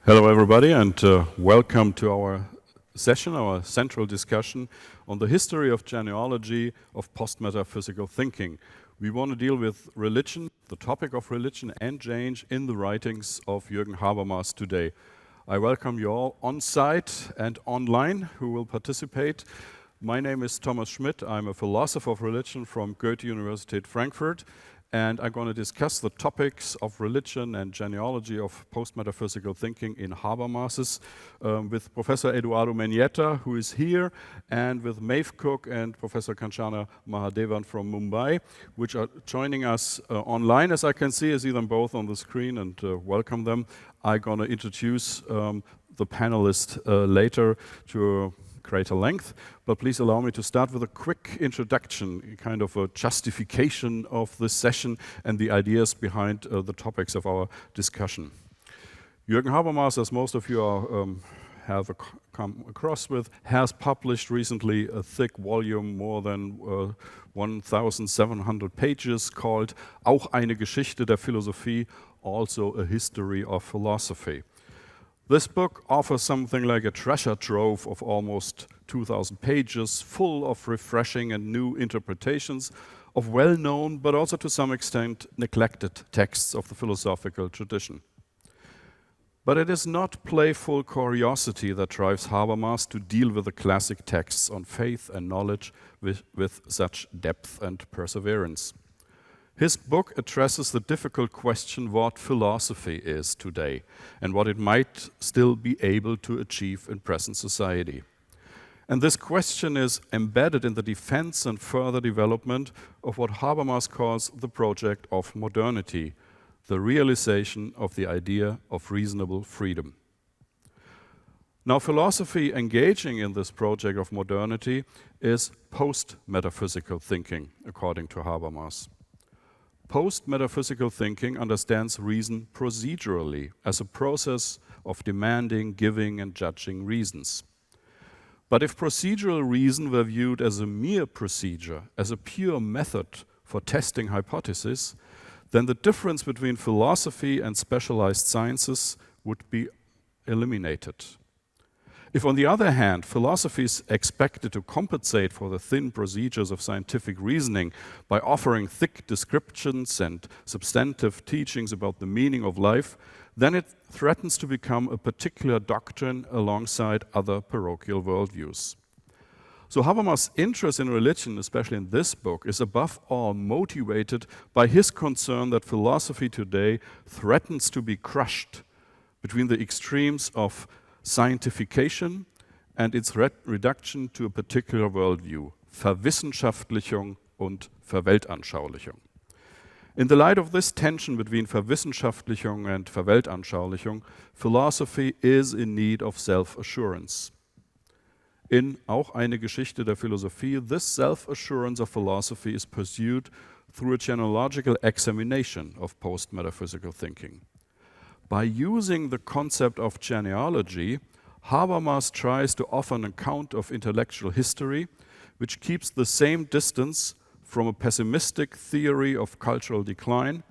Hello everybody, and welcome to our session, our central discussion on the history of genealogy of post-metaphysical thinking. We want to deal with religion, the topic of religion and change in the writings of Jürgen Habermas today. I welcome you all on-site and online who will participate. My name is Thomas Schmidt. I'm a philosopher of religion from Goethe-Universität, Frankfurt. And I'm going to discuss the topics of religion and genealogy of post-metaphysical thinking in Habermas's with Professor Eduardo Mendieta, who is here, and with Maeve, Cooke, and Professor Kanchana Mahadavan from Mumbai, which are joining us online. As I can see, I see them both on the screen and welcome them. I'm going to introduce the panelists later to greater length, but please allow me to start with a quick introduction, kind of a justification of this session and the ideas behind the topics of our discussion. Jürgen Habermas, as most of you have come across with, has published recently a thick volume, more than 1,700 pages, called Auch eine Geschichte der Philosophie, also a history of philosophy. This book offers something like a treasure trove of almost 2,000 pages, full of refreshing and new interpretations of well-known, but also to some extent neglected texts of the philosophical tradition. But it is not playful curiosity that drives Habermas to deal with the classic texts on faith and knowledge with such depth and perseverance. His book addresses the difficult question what philosophy is today and what it might still be able to achieve in present society. And this question is embedded in the defense and further development of what Habermas calls the project of modernity, the realization of the idea of reasonable freedom. Now, philosophy engaging in this project of modernity is post-metaphysical thinking, according to Habermas. Post-metaphysical thinking understands reason procedurally as a process of demanding, giving, and judging reasons. But if procedural reason were viewed as a mere procedure, as a pure method for testing hypotheses, then the difference between philosophy and specialized sciences would be eliminated. If, on the other hand, philosophy is expected to compensate for the thin procedures of scientific reasoning by offering thick descriptions and substantive teachings about the meaning of life, then it threatens to become a particular doctrine alongside other parochial worldviews. So Habermas' interest in religion, especially in this book, is above all motivated by his concern that philosophy today threatens to be crushed between the extremes of scientification and its reduction to a particular worldview, Verwissenschaftlichung und Verweltanschaulichung. In the light of this tension between Verwissenschaftlichung and Verweltanschaulichung, philosophy is in need of self-assurance. In Auch eine Geschichte der Philosophie, this self-assurance of philosophy is pursued through a genealogical examination of post-metaphysical thinking. By using the concept of genealogy, Habermas tries to offer an account of intellectual history which keeps the same distance from a pessimistic theory of cultural decline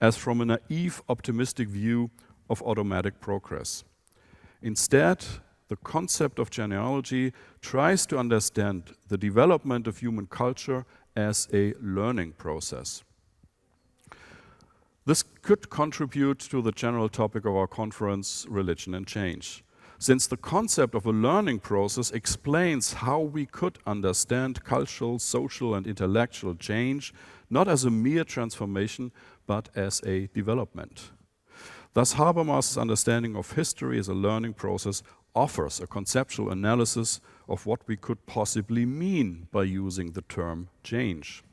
as from a naive optimistic view of automatic progress. Instead, the concept of genealogy tries to understand the development of human culture as a learning process. This could contribute to the general topic of our conference, religion and change, since the concept of a learning process explains how we could understand cultural, social, and intellectual change, not as a mere transformation, but as a development. Thus, Habermas' understanding of history as a learning process offers a conceptual analysis of what we could possibly mean by using the term change.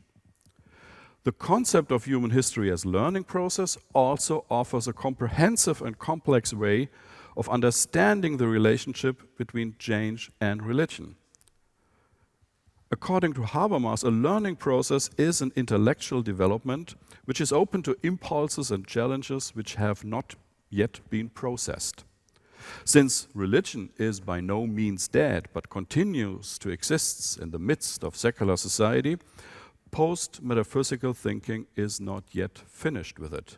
The concept of human history as learning process also offers a comprehensive and complex way of understanding the relationship between change and religion. According to Habermas, a learning process is an intellectual development which is open to impulses and challenges which have not yet been processed. Since religion is by no means dead but continues to exist in the midst of secular society, post-metaphysical thinking is not yet finished with it.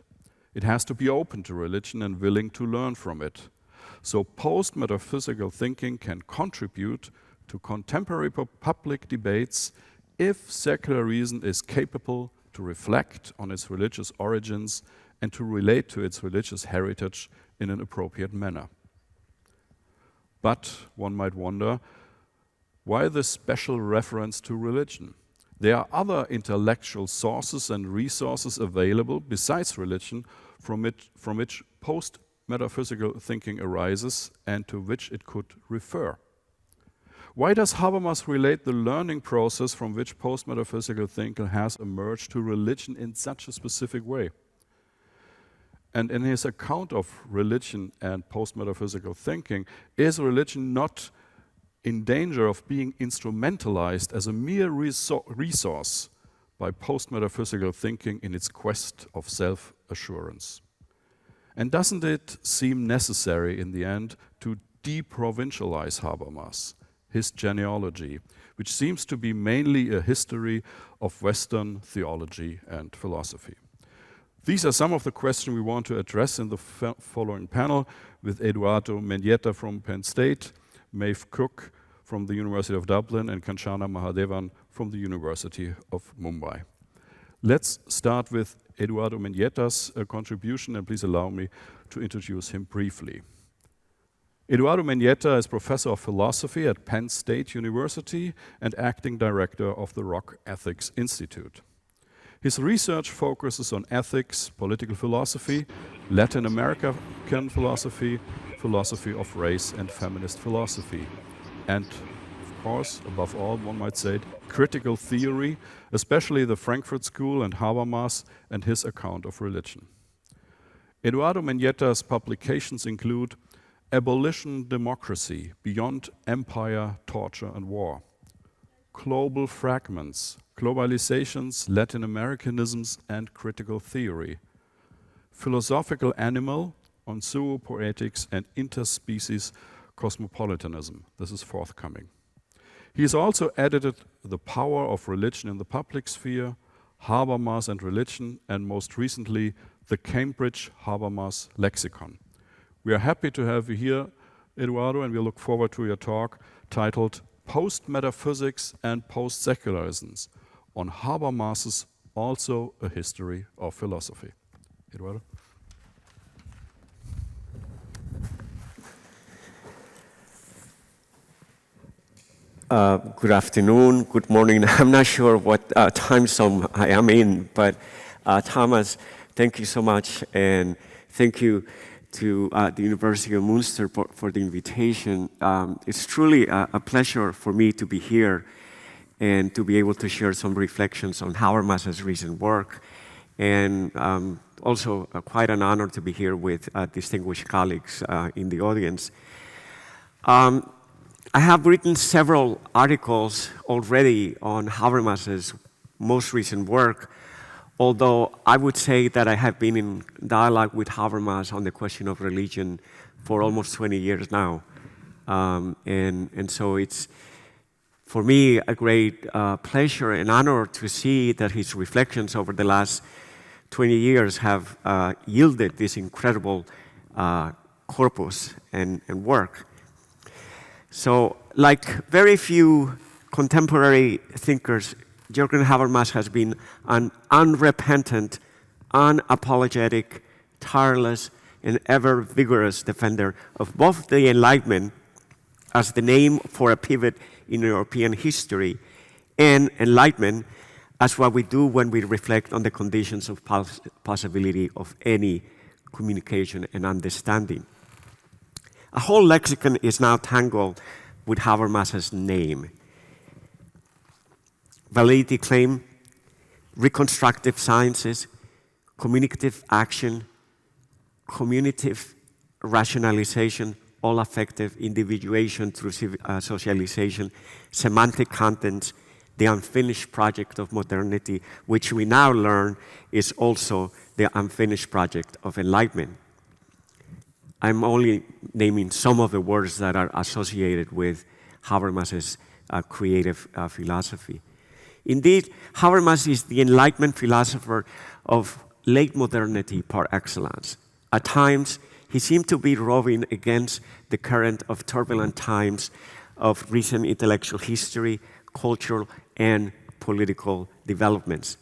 It has to be open to religion and willing to learn from it. So post-metaphysical thinking can contribute to contemporary public debates if secular reason is capable to reflect on its religious origins and to relate to its religious heritage in an appropriate manner. But one might wonder, why this special reference to religion? There are other intellectual sources and resources available besides religion from which post-metaphysical thinking arises and to which it could refer. Why does Habermas relate the learning process from which post-metaphysical thinking has emerged to religion in such a specific way? And in his account of religion and post-metaphysical thinking, is religion not in danger of being instrumentalized as a mere resource by post-metaphysical thinking in its quest of self-assurance? And doesn't it seem necessary in the end to deprovincialize Habermas, his genealogy, which seems to be mainly a history of Western theology and philosophy? These are some of the questions we want to address in the following panel with Eduardo Mendieta from Penn State, Maeve Cooke from the University of Dublin, and Kanchana Mahadavan from the University of Mumbai. Let's start with Eduardo Mendieta's contribution, and please allow me to introduce him briefly. Eduardo Mendieta is professor of philosophy at Penn State University and acting director of the Rock Ethics Institute. His research focuses on ethics, political philosophy, Latin American philosophy, philosophy of race, and feminist philosophy. And, of course, above all, one might say, critical theory, especially the Frankfurt School and Habermas and his account of religion. Eduardo Mendieta's publications include Abolition Democracy, Beyond Empire, Torture and War, Global Fragments, Globalizations, Latin Americanisms and Critical Theory, Philosophical Animal on Zoopoetics and Interspecies Cosmopolitanism. This is forthcoming. He has also edited The Power of Religion in the Public Sphere, Habermas and Religion, and most recently, the Cambridge Habermas Lexicon. We are happy to have you here, Eduardo, and we look forward to your talk titled Post-Metaphysics and Post-Secularisms, on Habermas's Also a History of Philosophy. Eduardo? Good afternoon, good morning. I'm not sure what time zone I am in, but Thomas, thank you so much, and thank you to the University of Munster for the invitation. It's truly a pleasure for me to be here and to be able to share some reflections on Habermas's recent work, and also quite an honor to be here with distinguished colleagues in the audience. I have written several articles already on Habermas's most recent work, although I would say that I have been in dialogue with Habermas on the question of religion for almost 20 years now. And so it's, for me, a great pleasure and honor to see that his reflections over the last 20 years have yielded this incredible corpus and work. So, like very few contemporary thinkers, Jürgen Habermas has been an unrepentant, unapologetic, tireless, and ever vigorous defender of both the Enlightenment as the name for a pivot in European history, and enlightenment as what we do when we reflect on the conditions of possibility of any communication and understanding. A whole lexicon is now tangled with Habermas's name. Validity claim, reconstructive sciences, communicative action, communicative rationalization, all affective individuation through socialization, semantic contents, the unfinished project of modernity, which we now learn is also the unfinished project of enlightenment. I'm only naming some of the words that are associated with Habermas's creative philosophy. Indeed, Habermas is the Enlightenment philosopher of late modernity par excellence. At times, he seemed to be rowing against the current of turbulent times of recent intellectual history, cultural, and political developments.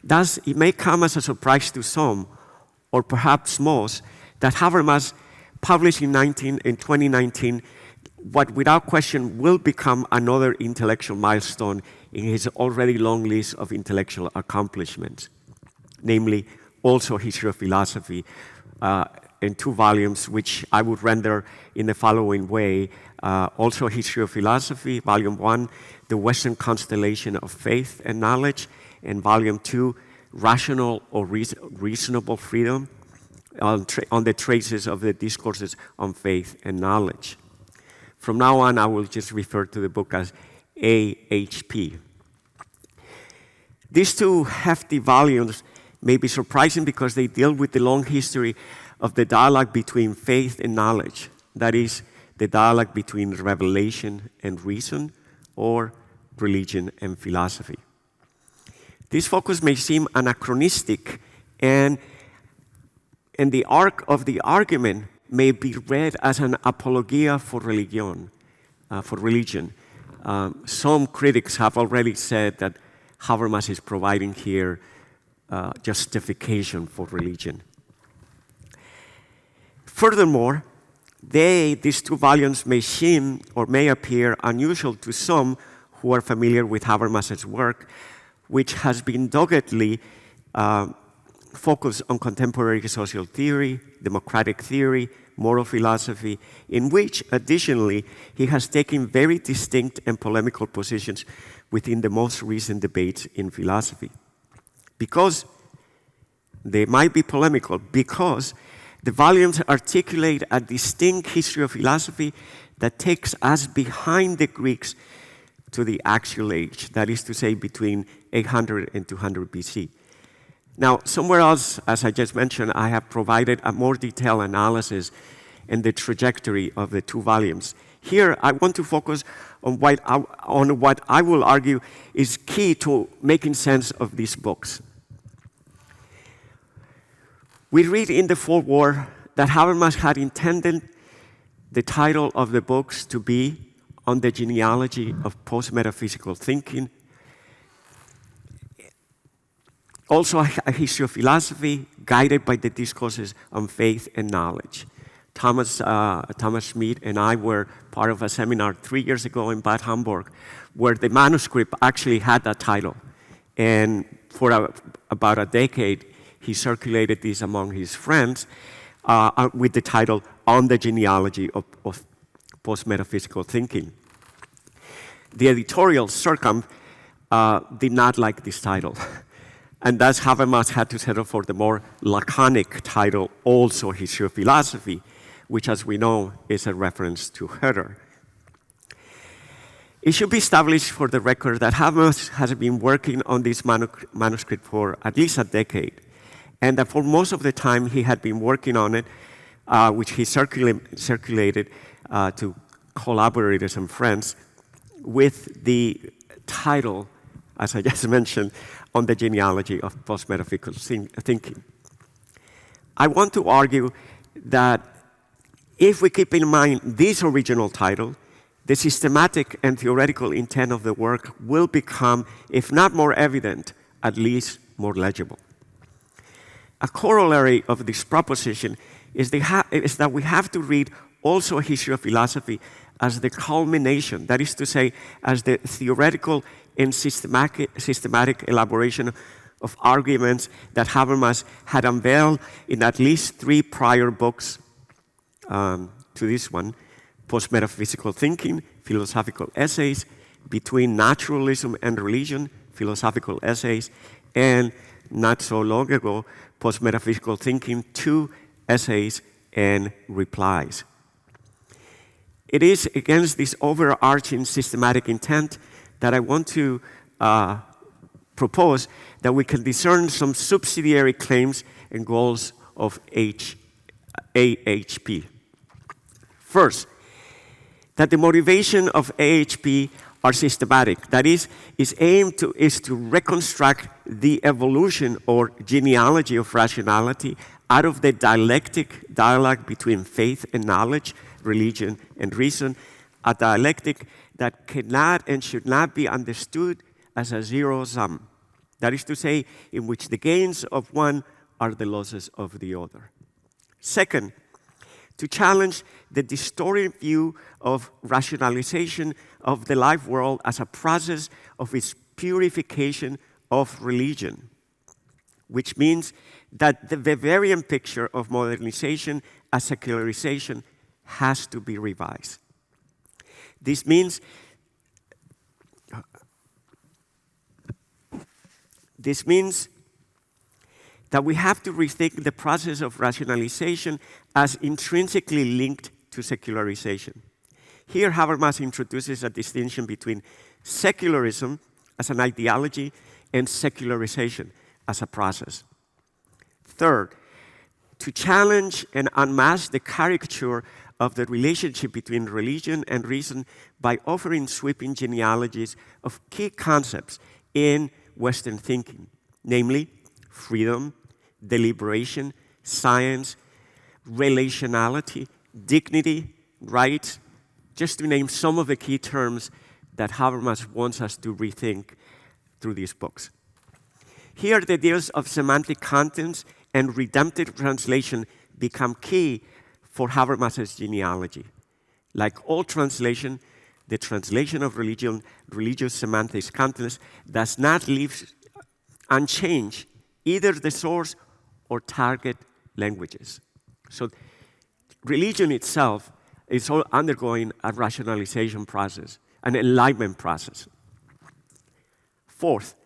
Thus, it may come as a surprise to some, or perhaps most, that Habermas published in 2019 what without question will become another intellectual milestone in his already long list of intellectual accomplishments, namely also History of Philosophy, in 2 volumes, which I would render in the following way. Also History of Philosophy, Volume 1, The Western Constellation of Faith and Knowledge, and Volume 2, Rational or Reasonable Freedom, on the traces of the discourses on faith and knowledge. From now on, I will just refer to the book as AHP. These 2 hefty volumes may be surprising because they deal with the long history of the dialogue between faith and knowledge. That is, the dialogue between revelation and reason, or religion and philosophy. This focus may seem anachronistic, and the arc of the argument may be read as an apologia for religion. Some critics have already said that Habermas is providing here justification for religion. Furthermore, these 2 volumes may seem or may appear unusual to some who are familiar with Habermas's work, which has been doggedly focused on contemporary social theory, democratic theory, moral philosophy, in which, additionally, he has taken very distinct and polemical positions within the most recent debates in philosophy. Because they might be polemical, because the volumes articulate a distinct history of philosophy that takes us behind the Greeks to the actual age, that is to say, between 800 and 200 BC. Now, somewhere else, as I just mentioned, I have provided a more detailed analysis and the trajectory of the 2 volumes. Here, I want to focus on what I will argue is key to making sense of these books. We read in the foreword that Habermas had intended the title of the books to be On the Genealogy of Post-Metaphysical Thinking, also a history of philosophy guided by the discourses on faith and knowledge. Thomas Schmidt and I were part of a seminar 3 years ago in Bad Hamburg, where the manuscript actually had that title. And for about a decade, he circulated this among his friends with the title On the Genealogy of Post-Metaphysical Thinking. The editorial Circum did not like this title. And thus Habermas had to settle for the more laconic title, also History of Philosophy, which, as we know, is a reference to Herder. It should be established for the record that Habermas has been working on this manuscript for at least a decade, and that for most of the time he had been working on it, which he circulated to collaborators and friends, with the title, as I just mentioned, On the Genealogy of Post-Metaphysical Thinking. I want to argue that if we keep in mind this original title, the systematic and theoretical intent of the work will become, if not more evident, at least more legible. A corollary of this proposition is that we have to read also a history of philosophy as the culmination, that is to say, as the theoretical and systematic elaboration of arguments that Habermas had unveiled in at least 3 prior books to this one: Post-Metaphysical Thinking, Philosophical Essays, Between Naturalism and Religion, Philosophical Essays, and not so long ago, Post-Metaphysical Thinking, 2 Essays and Replies. It is against this overarching systematic intent that I want to propose that we can discern some subsidiary claims and goals of AHP. First, that the motivation of AHP are systematic. That is to reconstruct the evolution or genealogy of rationality out of the dialectic dialogue between faith and knowledge, religion and reason, a dialectic that cannot and should not be understood as a zero sum. That is to say, in which the gains of one are the losses of the other. Second, to challenge the distorted view of rationalization of the life world as a process of its purification of religion, which means that the Weberian picture of modernization as secularization has to be revised. This means that we have to rethink the process of rationalization as intrinsically linked to secularization. Here, Habermas introduces a distinction between secularism as an ideology and secularization as a process. Third, to challenge and unmask the caricature of the relationship between religion and reason by offering sweeping genealogies of key concepts in Western thinking, namely freedom, deliberation, science, relationality, dignity, rights, just to name some of the key terms that Habermas wants us to rethink through these books. Here, the ideas of semantic contents and redemptive translation become key for Habermas's genealogy. Like all translation, the translation of religious semantics contents does not leave unchanged either the source or target languages. So religion itself is all undergoing a rationalization process, an enlightenment process. Fourth,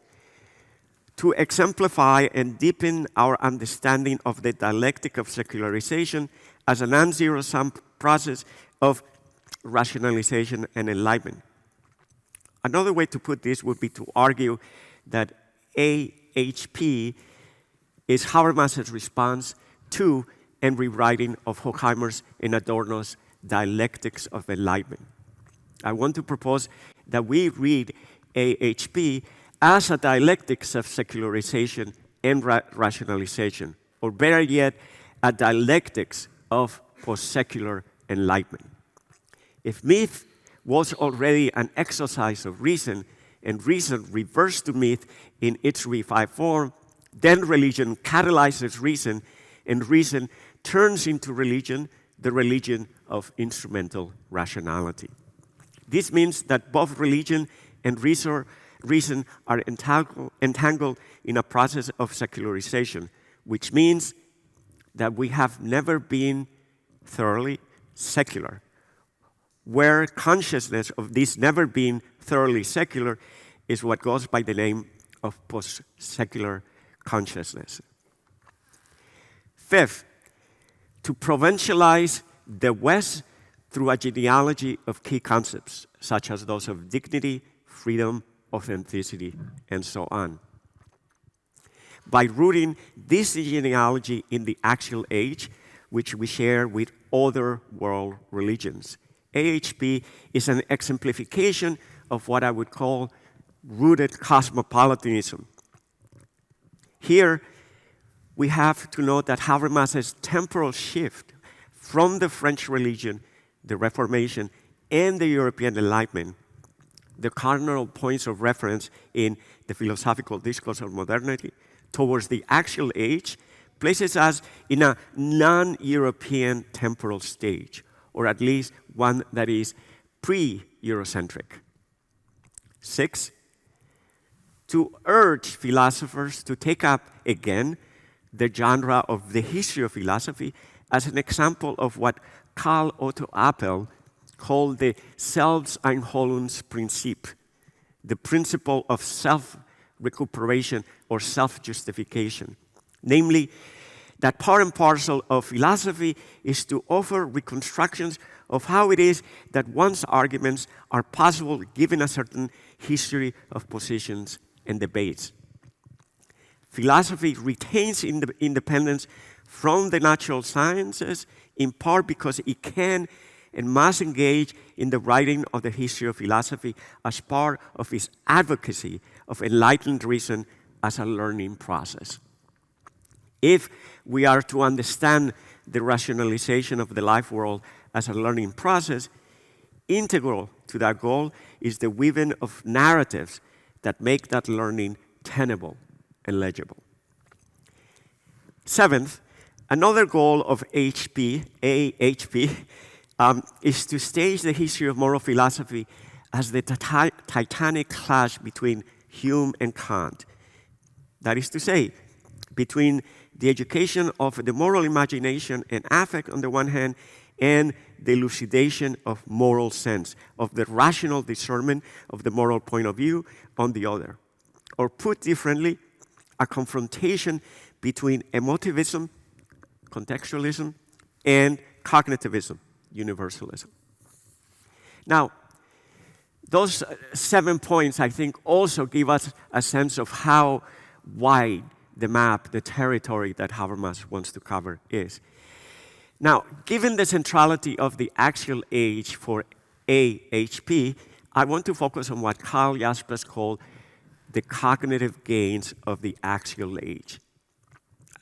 to exemplify and deepen our understanding of the dialectic of secularization as a non-zero-sum process of rationalization and enlightenment. Another way to put this would be to argue that AHP is Habermas's response to and rewriting of Horkheimer's and Adorno's dialectics of enlightenment. I want to propose that we read AHP as a dialectics of secularization and rationalization, or better yet, a dialectics of post-secular enlightenment. If myth was already an exercise of reason, and reason reverts to myth in its revived form, then religion catalyzes reason, and reason turns into religion, the religion of instrumental rationality. This means that both religion and reason are entangled in a process of secularization, which means that we have never been thoroughly secular, where consciousness of this never being thoroughly secular is what goes by the name of post-secular consciousness. Fifth, to provincialize the West through a genealogy of key concepts, such as those of dignity, freedom, authenticity, and so on. By rooting this genealogy in the actual age, which we share with other world religions, AHP is an exemplification of what I would call rooted cosmopolitanism. Here, we have to note that Habermas's temporal shift from the French religion, the Reformation, and the European Enlightenment, the cardinal points of reference in the philosophical discourse of modernity, towards the actual age, places us in a non-European temporal stage, or at least one that is pre-Eurocentric. 6, to urge philosophers to take up again the genre of the history of philosophy as an example of what Karl Otto Appel called the Selbsteinholungsprinzip, the principle of self-recuperation or self-justification. Namely, that part and parcel of philosophy is to offer reconstructions of how it is that one's arguments are possible given a certain history of positions and debates. Philosophy retains independence from the natural sciences, in part because it can and must engage in the writing of the history of philosophy as part of its advocacy of enlightened reason as a learning process. If we are to understand the rationalization of the life world as a learning process, integral to that goal is the weaving of narratives that make that learning tenable and legible. Seventh, another goal of AHP is to stage the history of moral philosophy as the titanic clash between Hume and Kant. That is to say, between the education of the moral imagination and affect on the one hand, and the elucidation of moral sense, of the rational discernment of the moral point of view on the other. Or put differently, a confrontation between emotivism, contextualism, and cognitivism, universalism. Now, those 7 points, I think, also give us a sense of how wide the map, the territory that Habermas wants to cover is. Now, given the centrality of the actual age for AHP, I want to focus on what Karl Jaspers called the cognitive gains of the actual age.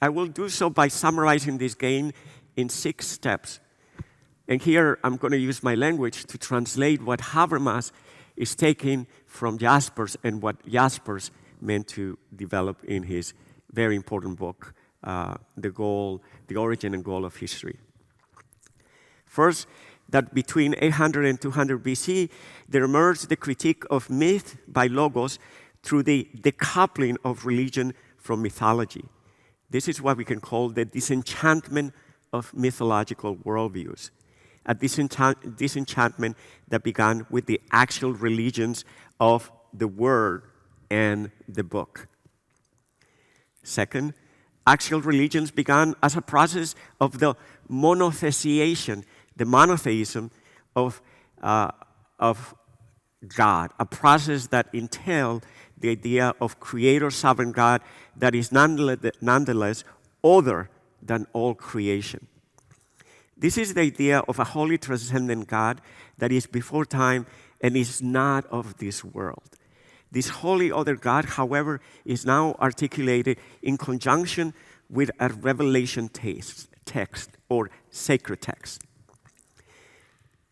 I will do so by summarizing this gain in 6 steps. And here I'm going to use my language to translate what Habermas is taking from Jaspers and what Jaspers meant to develop in his very important book, The Origin and Goal of History. First, that between 800 and 200 BC, there emerged the critique of myth by logos through the decoupling of religion from mythology. This is what we can call the disenchantment of mythological worldviews. A disenchantment that began with the actual religions of the Word and the book. Second, actual religions began as a process of the monotheism, the monotheism of God, a process that entailed the idea of creator sovereign God that is nonetheless other than all creation. This is the idea of a wholly transcendent God that is before time and is not of this world. This wholly other God, however, is now articulated in conjunction with a revelation text or sacred text.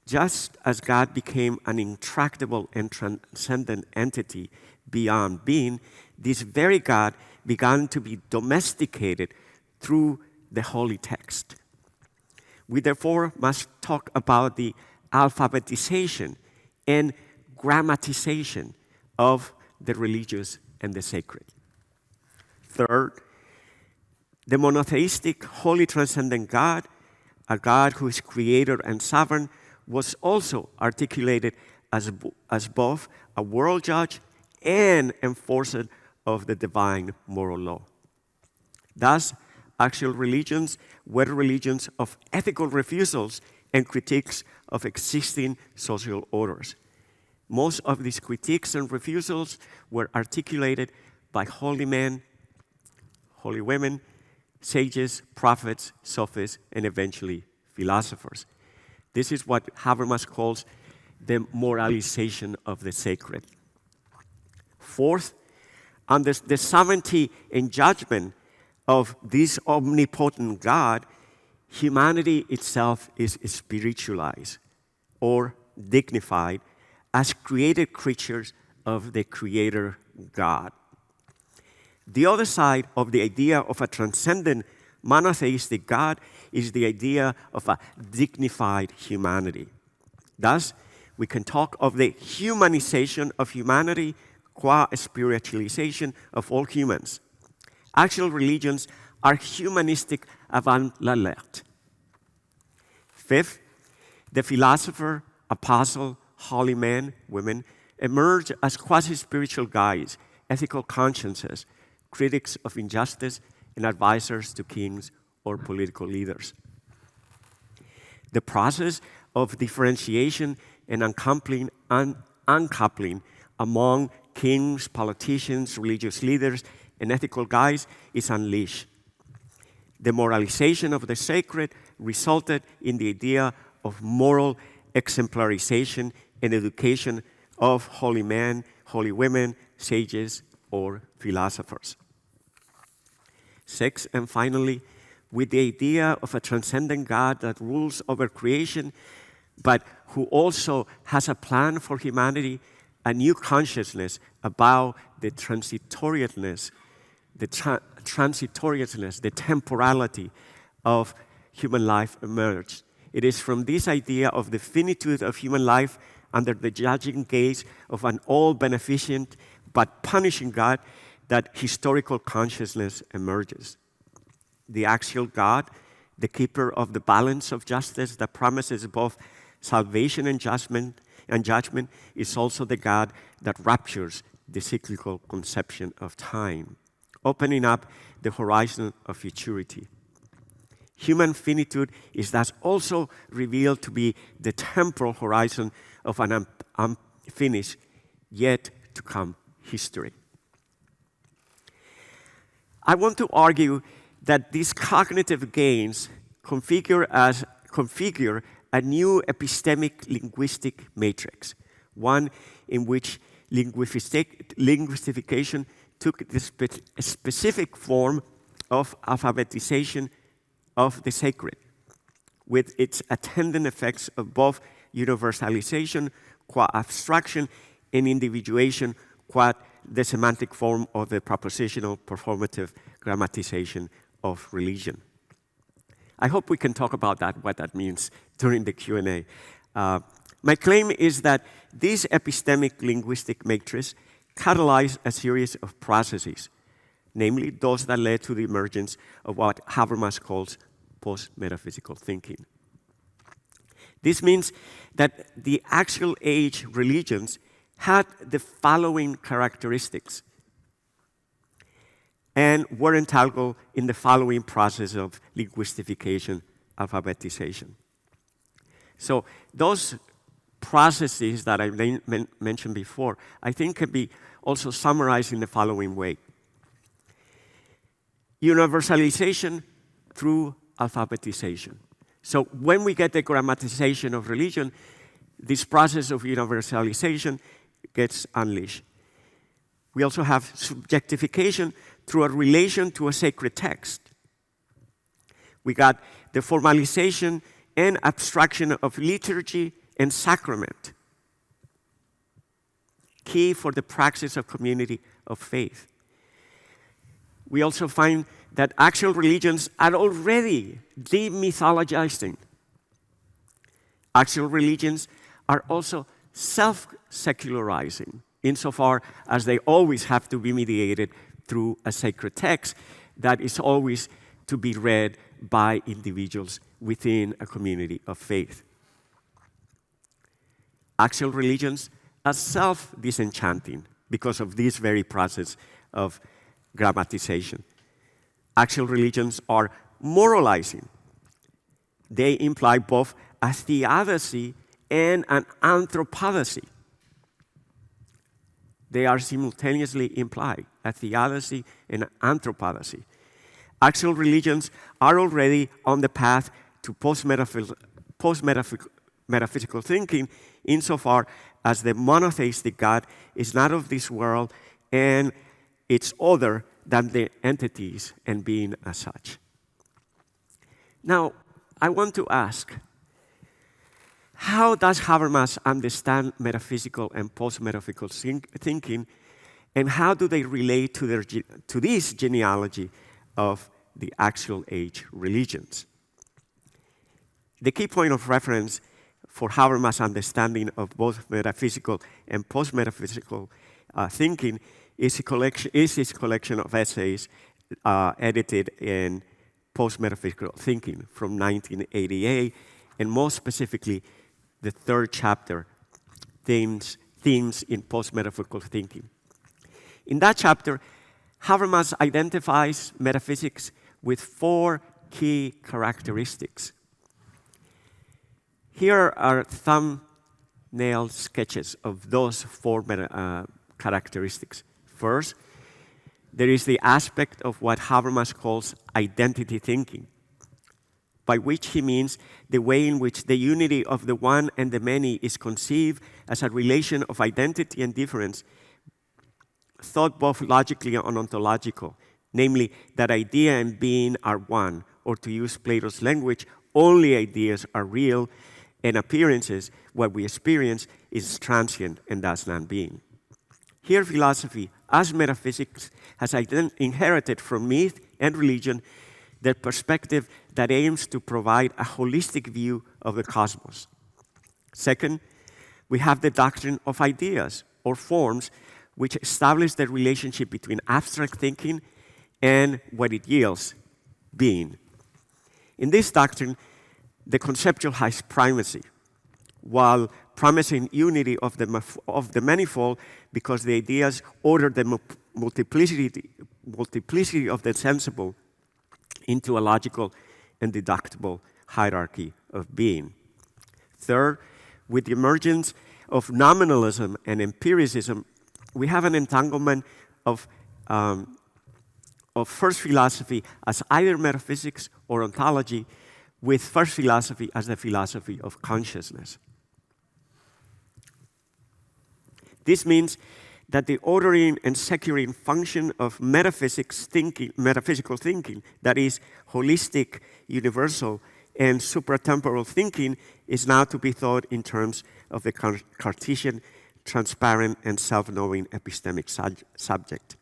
Just as God became an intractable and transcendent entity beyond being, this very God began to be domesticated through the holy text. We therefore must talk about the alphabetization and grammatization of the religious and the sacred. Third, the monotheistic, wholly transcendent God, a God who is creator and sovereign, was also articulated as both a world judge and enforcer of the divine moral law. Thus, actual religions were religions of ethical refusals and critiques of existing social orders. Most of these critiques and refusals were articulated by holy men, holy women, sages, prophets, sophists, and eventually philosophers. This is what Habermas calls the moralization of the sacred. Fourth, under the sovereignty and judgment of this omnipotent God, humanity itself is spiritualized or dignified as created creatures of the Creator God. The other side of the idea of a transcendent monotheistic God is the idea of a dignified humanity. Thus, we can talk of the humanization of humanity qua spiritualization of all humans. Actual religions are humanistic avant la lettre. Fifth, the philosopher, apostle, holy men, women, emerge as quasi-spiritual guides, ethical consciences, critics of injustice, and advisors to kings or political leaders. The process of differentiation and uncoupling among kings, politicians, religious leaders, and ethical guides is unleashed. The moralization of the sacred resulted in the idea of moral exemplarization and education of holy men, holy women, sages, or philosophers. 6, and finally, with the idea of a transcendent God that rules over creation, but who also has a plan for humanity, a new consciousness about the transitoriousness, the temporality of human life emerged. It is from this idea of the finitude of human life under the judging gaze of an all-beneficent but punishing God that historical consciousness emerges. The actual God, the keeper of the balance of justice that promises both salvation and judgment, is also the God that raptures the cyclical conception of time, opening up the horizon of futurity. Human finitude is thus also revealed to be the temporal horizon of an unfinished, yet to come history. I want to argue that these cognitive gains configure a new epistemic linguistic matrix, one in which linguistification took the specific form of alphabetization of the sacred, with its attendant effects of both universalization, qua abstraction, and individuation, qua the semantic form of the propositional performative grammatization of religion. I hope we can talk about that, what that means, during the Q&A. My claim is that this epistemic linguistic matrix catalyzed a series of processes, namely those that led to the emergence of what Habermas calls post-metaphysical thinking. This means that the actual age religions had the following characteristics and were entangled in the following process of linguistification, alphabetization. So those processes that I mentioned before, I think can be also summarized in the following way. Universalization through alphabetization. So when we get the grammatization of religion, this process of universalization gets unleashed. We also have subjectification through a relation to a sacred text. We got the formalization and abstraction of liturgy and sacrament, key for the praxis of community of faith. We also find that actual religions are already demythologizing. Actual religions are also self-secularizing, insofar as they always have to be mediated through a sacred text that is always to be read by individuals within a community of faith. Actual religions are self-disenchanting because of this very process of grammatization. Actual religions are moralizing. They imply both a theodicy and an anthropodocy. They are simultaneously implied, a theodicy and an anthropodocy. Actual religions are already on the path to post-metaphysical thinking, insofar as the monotheistic God is not of this world and it's other than the entities and being as such. Now, I want to ask, how does Habermas understand metaphysical and post-metaphysical thinking, and how do they relate to this genealogy of the actual age religions? The key point of reference for Habermas' understanding of both metaphysical and post-metaphysical thinking is his collection of essays edited in Post-Metaphysical Thinking from 1988, and more specifically, the third chapter, Themes in Post-Metaphysical Thinking. In that chapter, Habermas identifies metaphysics with 4 key characteristics. Here are thumbnail sketches of those 4 characteristics. First, there is the aspect of what Habermas calls identity thinking, by which he means the way in which the unity of the one and the many is conceived as a relation of identity and difference, thought both logically and ontological, namely that idea and being are one, or to use Plato's language, only ideas are real, and appearances, what we experience, is transient and thus non-being. Here, philosophy, as metaphysics, has inherited from myth and religion the perspective that aims to provide a holistic view of the cosmos. Second, we have the doctrine of ideas, or forms, which establish the relationship between abstract thinking and what it yields, being. In this doctrine, the conceptual has primacy, while promising unity of the manifold, because the ideas order the multiplicity of the sensible into a logical and deductible hierarchy of being. Third, with the emergence of nominalism and empiricism, we have an entanglement of first philosophy as either metaphysics or ontology, with first philosophy as the philosophy of consciousness. This means that the ordering and securing function of metaphysical thinking, that is, holistic, universal, and supratemporal thinking, is now to be thought in terms of the Cartesian, transparent, and self-knowing epistemic subject.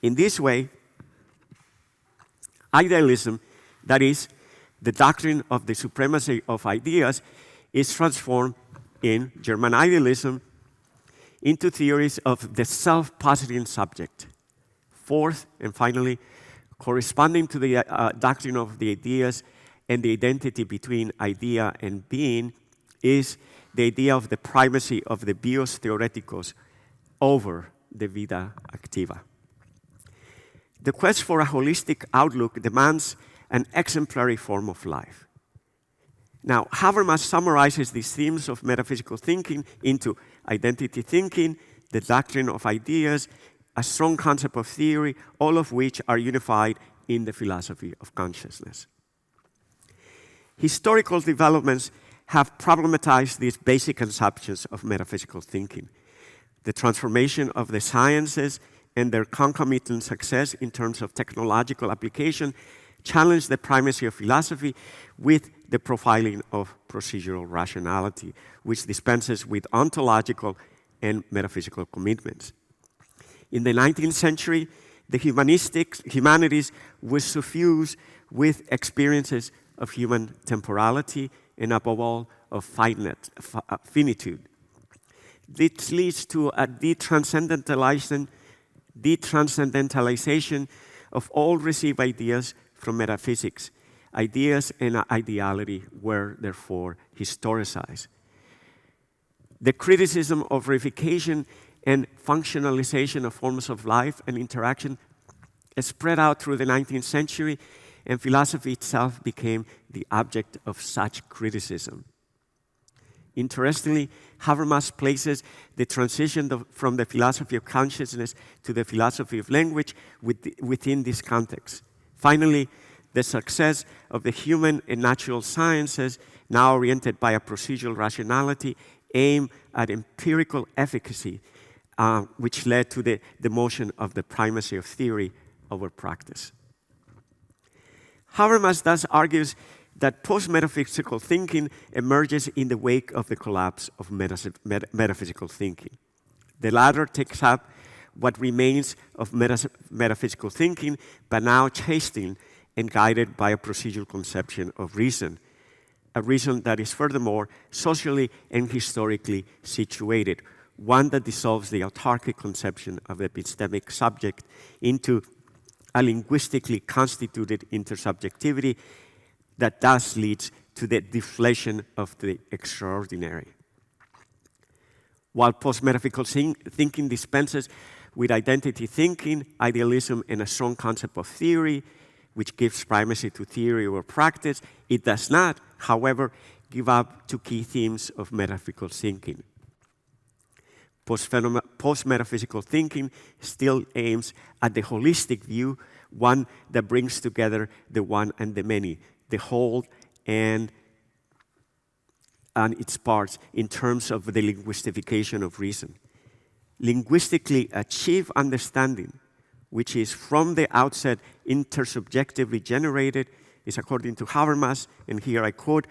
In this way, idealism, that is, the doctrine of the supremacy of ideas, is transformed in German idealism into theories of the self-positing subject. Fourth, and finally, corresponding to the doctrine of the ideas and the identity between idea and being, is the idea of the primacy of the bios theoreticos over the vita activa. The quest for a holistic outlook demands an exemplary form of life. Now, Habermas summarizes these themes of metaphysical thinking into identity thinking, the doctrine of ideas, a strong concept of theory, all of which are unified in the philosophy of consciousness. Historical developments have problematized these basic conceptions of metaphysical thinking. The transformation of the sciences and their concomitant success in terms of technological application challenge the primacy of philosophy with the profiling of procedural rationality, which dispenses with ontological and metaphysical commitments. In the 19th century, the humanities was suffused with experiences of human temporality and, above all, of finitude. This leads to a detranscendentalization of all received ideas from metaphysics. Ideas and ideality were therefore historicized. The criticism of reification and functionalization of forms of life and interaction spread out through the 19th century, and philosophy itself became the object of such criticism. Interestingly, Habermas places the transition from the philosophy of consciousness to the philosophy of language within this context. Finally, the success of the human and natural sciences, now oriented by a procedural rationality, aimed at empirical efficacy, which led to the demotion of the primacy of theory over practice. Habermas thus argues that post-metaphysical thinking emerges in the wake of the collapse of metaphysical thinking. The latter takes up what remains of metaphysical thinking, but now chastened and guided by a procedural conception of reason, a reason that is furthermore socially and historically situated, one that dissolves the autarkic conception of the epistemic subject into a linguistically constituted intersubjectivity that thus leads to the deflation of the extraordinary. While post-metaphysical thinking dispenses with identity thinking, idealism, and a strong concept of theory, which gives primacy to theory over practice, it does not, however, give up to key themes of metaphysical thinking. Post-metaphysical thinking still aims at the holistic view, one that brings together the one and the many, the whole and its parts in terms of the linguistification of reason. Linguistically achieved understanding, which is from the outset intersubjectively generated, is, according to Habermas, and here I quote,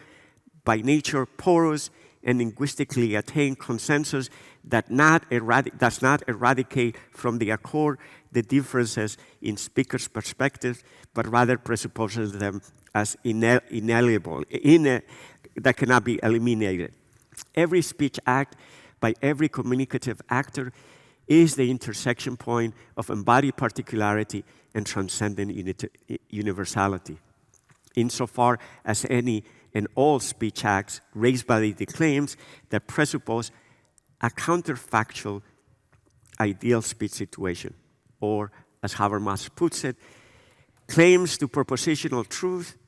by nature porous and linguistically attained consensus that does not eradicate from the accord the differences in speakers' perspectives, but rather presupposes them as inalienable, that cannot be eliminated. Every speech act by every communicative actor is the intersection point of embodied particularity and transcendent universality. Insofar as any and all speech acts raised by the claims that presuppose a counterfactual ideal speech situation, or, as Habermas puts it, claims to propositional truth,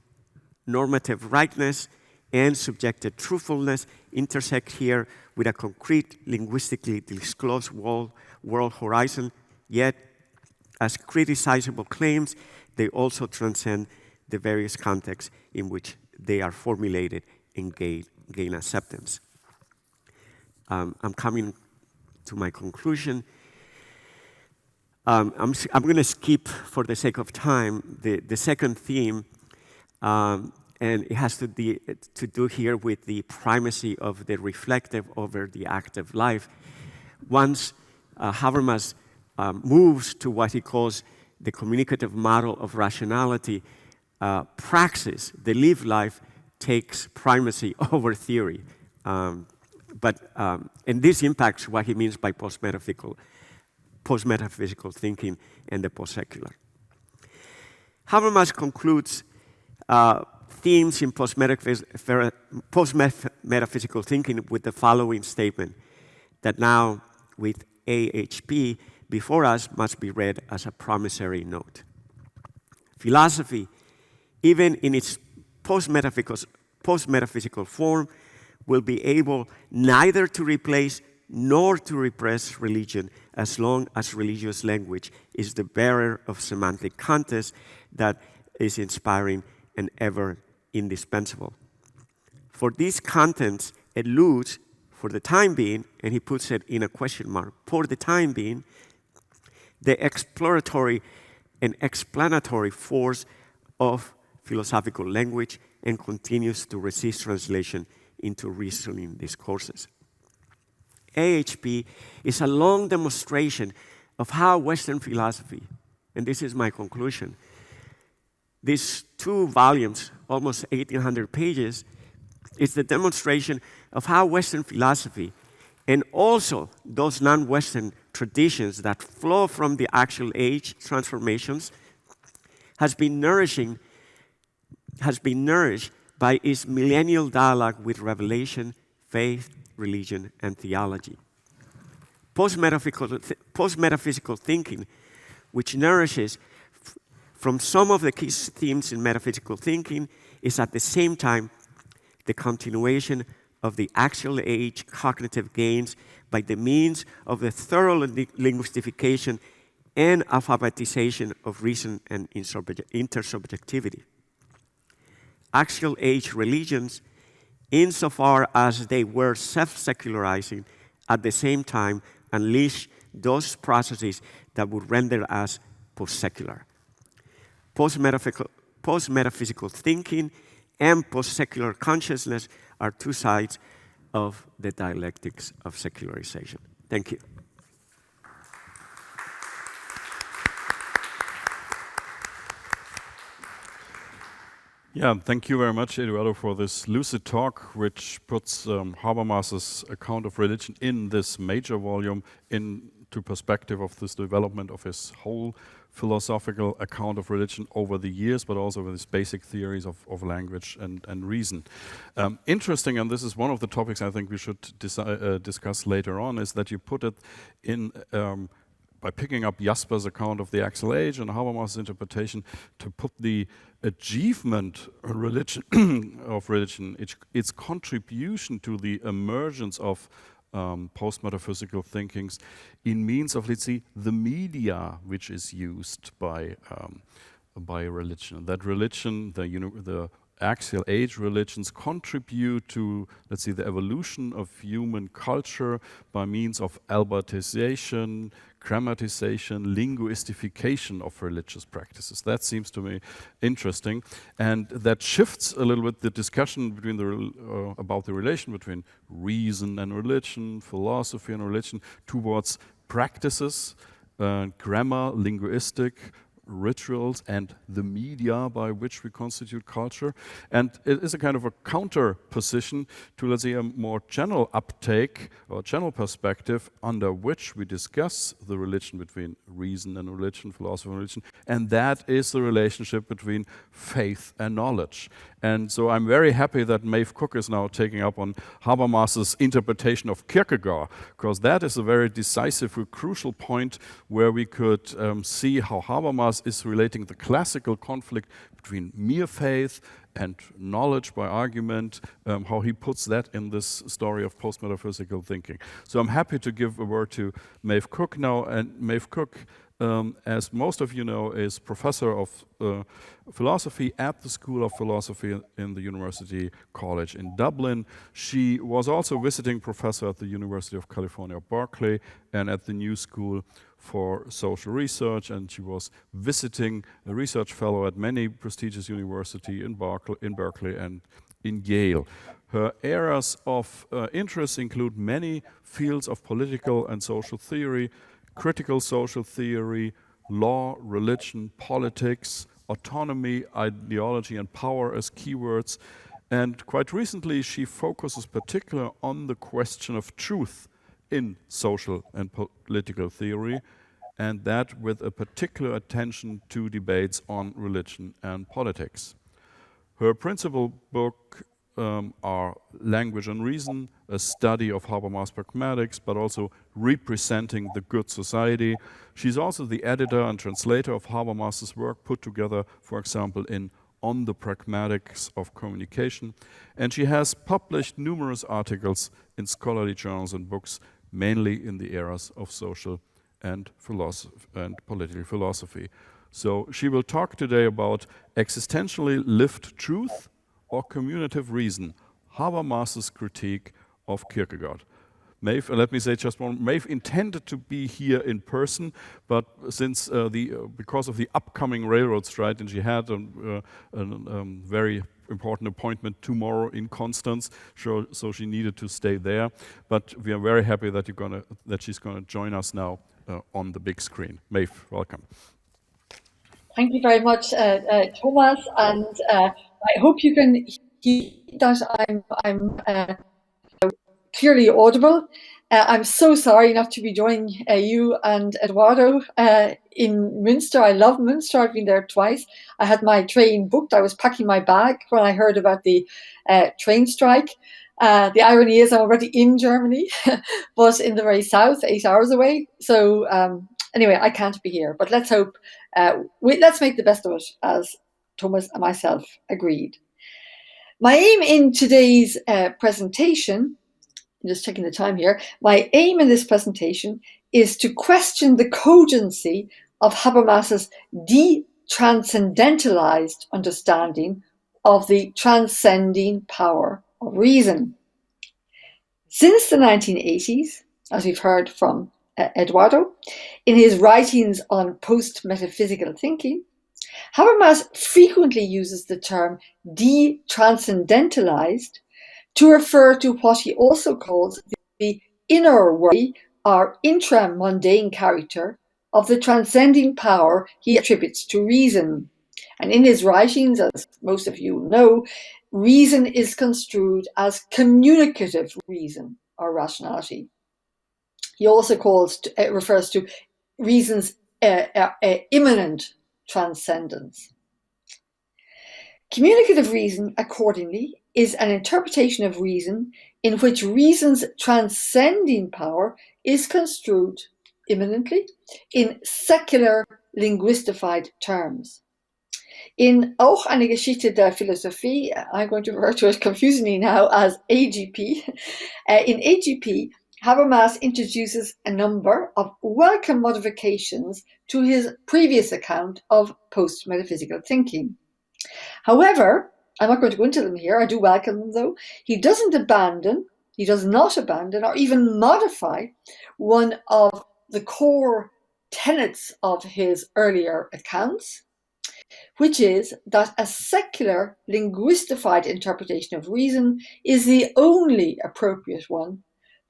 normative rightness, and subjective truthfulness intersect here with a concrete, linguistically disclosed world horizon, yet, as criticizable claims, they also transcend the various contexts in which they are formulated and gain acceptance. I'm coming to my conclusion. I'm going to skip, for the sake of time, the second theme, and it has to do here with the primacy of the reflective over the active life. Once Habermas moves to what he calls the communicative model of rationality, praxis, the lived life, takes primacy over theory. And this impacts what he means by post-metaphysical thinking and the post-secular. Habermas concludes themes in post-metaphysical thinking with the following statement, that now, with AHP before us, must be read as a promissory note. Philosophy, even in its post-metaphysical form, will be able neither to replace nor to repress religion as long as religious language is the bearer of semantic contest that is inspiring and ever indispensable. For these contents eludes, for the time being, and he puts it in a question mark, for the time being, the exploratory and explanatory force of philosophical language and continues to resist translation into reasoning discourses. AHP is a long demonstration of how Western philosophy, and this is my conclusion, these 2 volumes, almost 1,800 pages, is the demonstration of how Western philosophy, and also those non-Western traditions that flow from the actual age transformations, has been nourished by its millennial dialogue with revelation, faith, religion, and theology. Post-metaphysical thinking, which nourishes from some of the key themes in metaphysical thinking, is at the same time the continuation of the actual age cognitive gains by the means of the thorough linguistification and alphabetization of reason and intersubjectivity. Actual age religions, insofar as they were self-secularizing, at the same time unleash those processes that would render us post-secular. Post-metaphysical thinking and post-secular consciousness are 2 sides of the dialectics of secularization. Thank you. Yeah, thank you very much, Eduardo, for this lucid talk, which puts Habermas's account of religion in this major volume into perspective of this development of his whole philosophical account of religion over the years, but also with his basic theories of language and reason. Interesting, and this is one of the topics I think we should discuss later on, is that you put it in by picking up Jasper's account of the actual age and Habermas' interpretation to put the achievement of religion, its contribution to the emergence of post-metaphysical thinkings in means of, let's say, the media which is used by religion. That religion, the axial age religions contribute to, let's say, the evolution of human culture by means of Albertization, grammatization, linguistification of religious practices. That seems to me interesting, and that shifts a little bit the discussion between about the relation between reason and religion, philosophy and religion, towards practices, grammar, linguistic, rituals, and the media by which we constitute culture. And it is a kind of a counter position to, let's say, a more general uptake or general perspective under which we discuss the relation between reason and religion, philosophy and religion, and that is the relationship between faith and knowledge. And so I'm very happy that Maeve Cooke is now taking up on Habermas's interpretation of Kierkegaard, because that is a very decisive, crucial point where we could see how Habermas is relating the classical conflict between mere faith and knowledge by argument, how he puts that in this story of post-metaphysical thinking. So I'm happy to give a word to Maeve Cooke now, and Maeve Cooke, as most of you know, is professor of philosophy at the School of Philosophy in the University College in Dublin. She was also visiting professor at the University of California, Berkeley, and at the New School for Social Research, and she was visiting a research fellow at many prestigious universities in Berkeley and in Yale. Her areas of interest include many fields of political and social theory, critical social theory, law, religion, politics, autonomy, ideology, and power as keywords. And quite recently, she focuses particularly on the question of truth in social and political theory, and that with a particular attention to debates on religion and politics. Her principal book are Language and Reason, a study of Habermas pragmatics, but also representing the good society. She's also the editor and translator of Habermas's work put together, for example, in On the Pragmatics of Communication. And she has published numerous articles in scholarly journals and books, mainly in the areas of social and political philosophy. So she will talk today about existentially lived truth or communicative reason, Habermas's critique of Kierkegaard. Maeve, let me say just one, Maeve intended to be here in person, but since because of the upcoming railroad strike, and she had a very important appointment tomorrow in Constance, so she needed to stay there. But we are very happy that she's gonna join us now on the big screen. Maeve, welcome. Thank you very much, Thomas, and I hope you can hear that I'm clearly audible. I'm so sorry not to be joining you and Eduardo in Münster. I love Münster. I've been there twice. I had my train booked. I was packing my bag when I heard about the train strike. The irony is I'm already in Germany, but in the very south, 8 hours away. So anyway, I can't be here, but let's hope, let's make the best of it, as Thomas and myself agreed. My aim in today's presentation, I'm just checking the time here, my aim in this presentation is to question the cogency of Habermas's de-transcendentalized understanding of the transcending power of reason. Since the 1980s, as we've heard from Eduardo, in his writings on post-metaphysical thinking, Habermas frequently uses the term de-transcendentalized to refer to what he also calls the inner world or intramundane character of the transcending power he attributes to reason. And in his writings, as most of you know, reason is construed as communicative reason or rationality. He also refers to reason's immanent transcendence. Communicative reason, accordingly, is an interpretation of reason in which reason's transcending power is construed immanently in secular linguistified terms. In Auch eine Geschichte der Philosophie, I'm going to refer to it confusingly now as AGP. In AGP, Habermas introduces a number of welcome modifications to his previous account of post-metaphysical thinking. However, I'm not going to go into them here. I do welcome them, though. He does not abandon, or even modify one of the core tenets of his earlier accounts, which is that a secular, linguistified interpretation of reason is the only appropriate one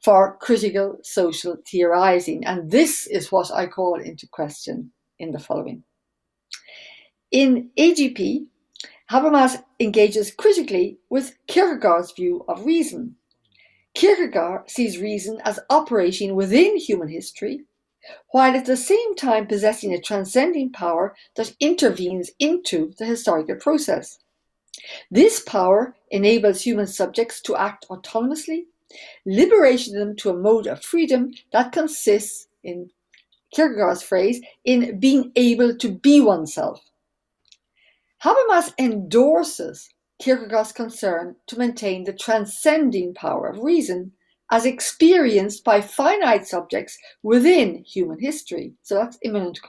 for critical social theorizing. And this is what I call into question in the following. In AGP, Habermas engages critically with Kierkegaard's view of reason. Kierkegaard sees reason as operating within human history, while at the same time possessing a transcending power that intervenes into the historical process. This power enables human subjects to act autonomously, liberating them to a mode of freedom that consists, in Kierkegaard's phrase, in being able to be oneself. Habermas endorses Kierkegaard's concern to maintain the transcending power of reason as experienced by finite subjects within human history. So that's immanent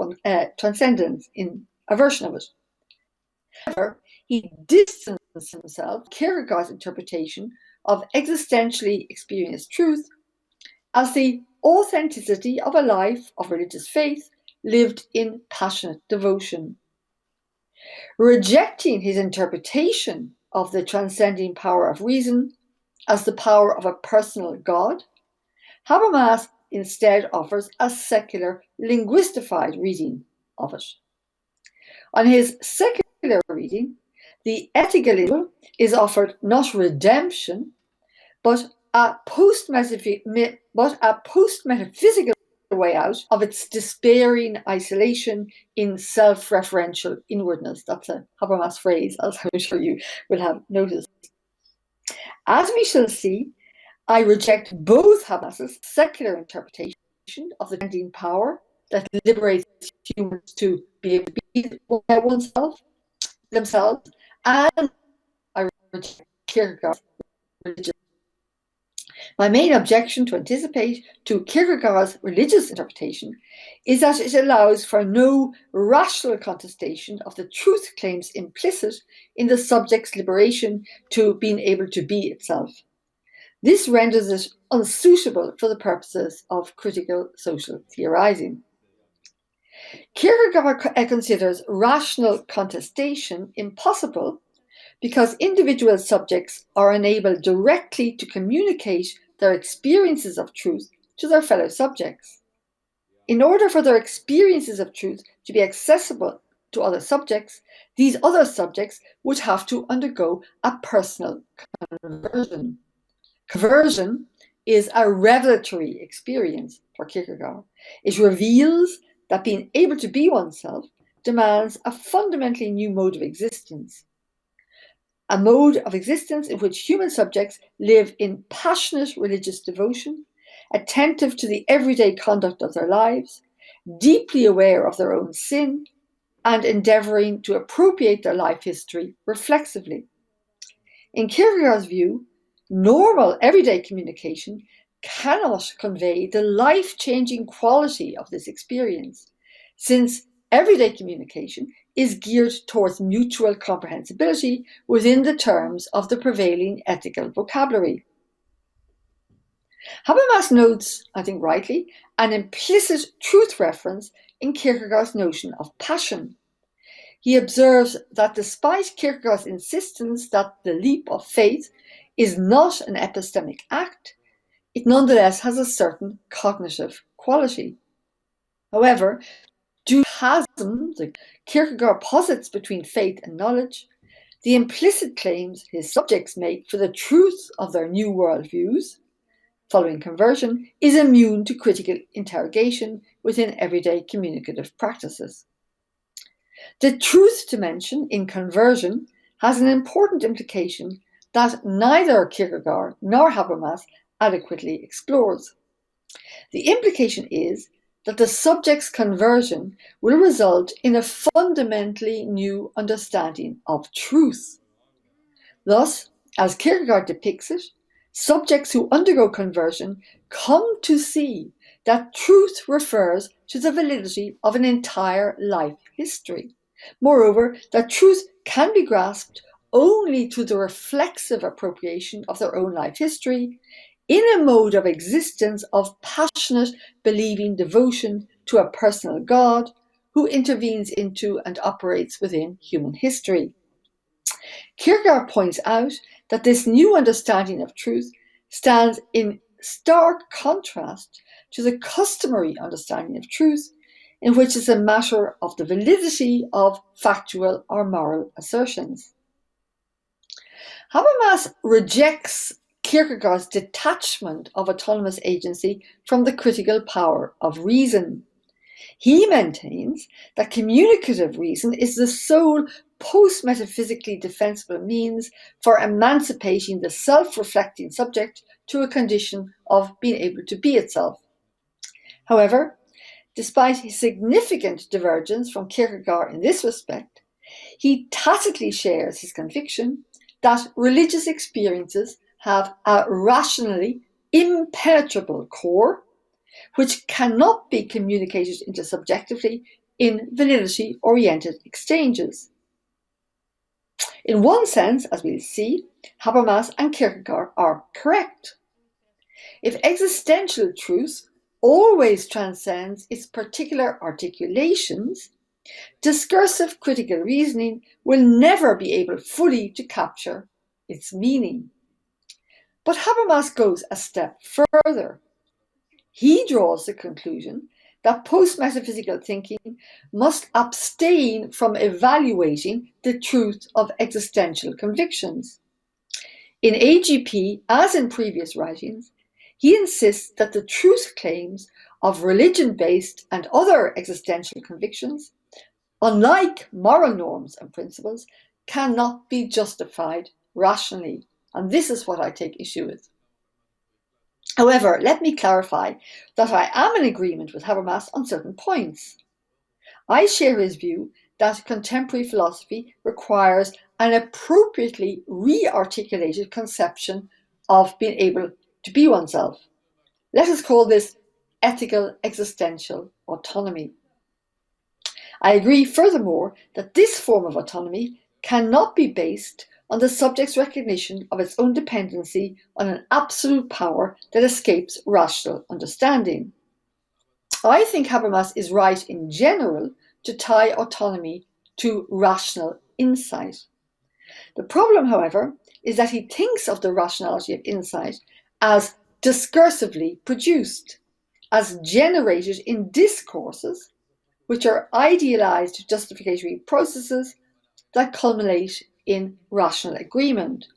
transcendence in a version of it. However, he distances himself from Kierkegaard's interpretation of existentially experienced truth as the authenticity of a life of religious faith lived in passionate devotion. Rejecting his interpretation of the transcending power of reason as the power of a personal God, Habermas instead offers a secular, linguistified reading of it. On his secular reading, the ethical is offered not redemption, but a post-metaphysical way out of its despairing isolation in self-referential inwardness. That's a Habermas phrase, as I'm sure you will have noticed. As we shall see, I reject both Habermas's secular interpretation of the transcending power that liberates humans to be able to be themselves, and I reject Kierkegaard's religious. My main objection to Kierkegaard's religious interpretation is that it allows for no rational contestation of the truth claims implicit in the subject's liberation to being able to be itself. This renders it unsuitable for the purposes of critical social theorizing. Kierkegaard considers rational contestation impossible because individual subjects are unable directly to communicate their experiences of truth to their fellow subjects. In order for their experiences of truth to be accessible to other subjects, these other subjects would have to undergo a personal conversion. Conversion is a revelatory experience for Kierkegaard. It reveals that being able to be oneself demands a fundamentally new mode of existence. A mode of existence in which human subjects live in passionate religious devotion, attentive to the everyday conduct of their lives, deeply aware of their own sin, and endeavoring to appropriate their life history reflexively. In Kierkegaard's view, normal everyday communication cannot convey the life-changing quality of this experience, since everyday communication is geared towards mutual comprehensibility within the terms of the prevailing ethical vocabulary. Habermas notes, I think rightly, an implicit truth reference in Kierkegaard's notion of passion. He observes that despite Kierkegaard's insistence that the leap of faith is not an epistemic act, it nonetheless has a certain cognitive quality. However, due to the chasm that Kierkegaard posits between faith and knowledge, the implicit claims his subjects make for the truth of their new worldviews, following conversion, is immune to critical interrogation within everyday communicative practices. The truth dimension in conversion has an important implication that neither Kierkegaard nor Habermas adequately explores. The implication is that the subject's conversion will result in a fundamentally new understanding of truth. Thus, as Kierkegaard depicts it, subjects who undergo conversion come to see that truth refers to the validity of an entire life history. Moreover, that truth can be grasped only to the reflexive appropriation of their own life history in a mode of existence of passionate, believing devotion to a personal God who intervenes into and operates within human history. Kierkegaard points out that this new understanding of truth stands in stark contrast to the customary understanding of truth, in which it's a matter of the validity of factual or moral assertions. Habermas rejects Kierkegaard's detachment of autonomous agency from the critical power of reason. He maintains that communicative reason is the sole post-metaphysically defensible means for emancipating the self-reflecting subject to a condition of being able to be itself. However, despite his significant divergence from Kierkegaard in this respect, he tacitly shares his conviction that religious experiences have a rationally impenetrable core, which cannot be communicated intersubjectively in validity-oriented exchanges. In one sense, as we'll see, Habermas and Kierkegaard are correct. If existential truth always transcends its particular articulations, discursive critical reasoning will never be able fully to capture its meaning. But Habermas goes a step further. He draws the conclusion that post-metaphysical thinking must abstain from evaluating the truth of existential convictions. In AGP, as in previous writings, he insists that the truth claims of religion-based and other existential convictions, unlike moral norms and principles, cannot be justified rationally. And this is what I take issue with. However, let me clarify that I am in agreement with Habermas on certain points. I share his view that contemporary philosophy requires an appropriately re-articulated conception of being able to be oneself. Let us call this ethical existential autonomy. I agree, furthermore, that this form of autonomy cannot be based on the subject's recognition of its own dependency on an absolute power that escapes rational understanding. I think Habermas is right in general to tie autonomy to rational insight. The problem, however, is that he thinks of the rationality of insight as discursively produced, as generated in discourses, which are idealized justificatory processes that culminate in rational agreement.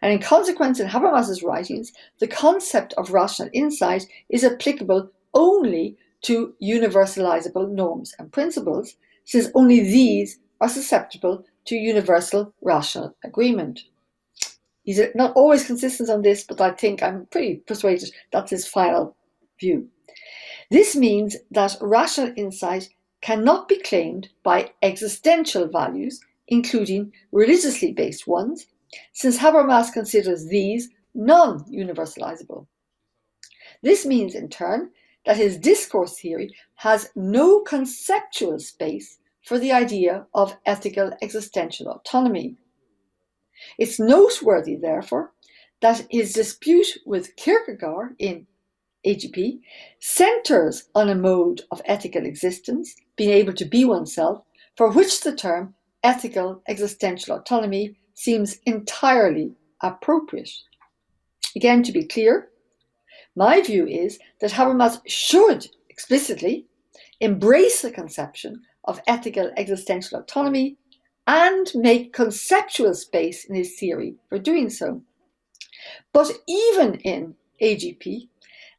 And in consequence, in Habermas's writings, the concept of rational insight is applicable only to universalizable norms and principles, since only these are susceptible to universal rational agreement. He's not always consistent on this, but I think I'm pretty persuaded that's his final view. This means that rational insight cannot be claimed by existential values, including religiously based ones, since Habermas considers these non-universalizable. This means, in turn, that his discourse theory has no conceptual space for the idea of ethical existential autonomy. It's noteworthy, therefore, that his dispute with Kierkegaard in AGP centers on a mode of ethical existence, being able to be oneself, for which the term ethical existential autonomy seems entirely appropriate. Again, to be clear, my view is that Habermas should explicitly embrace the conception of ethical existential autonomy and make conceptual space in his theory for doing so. But even in AGP,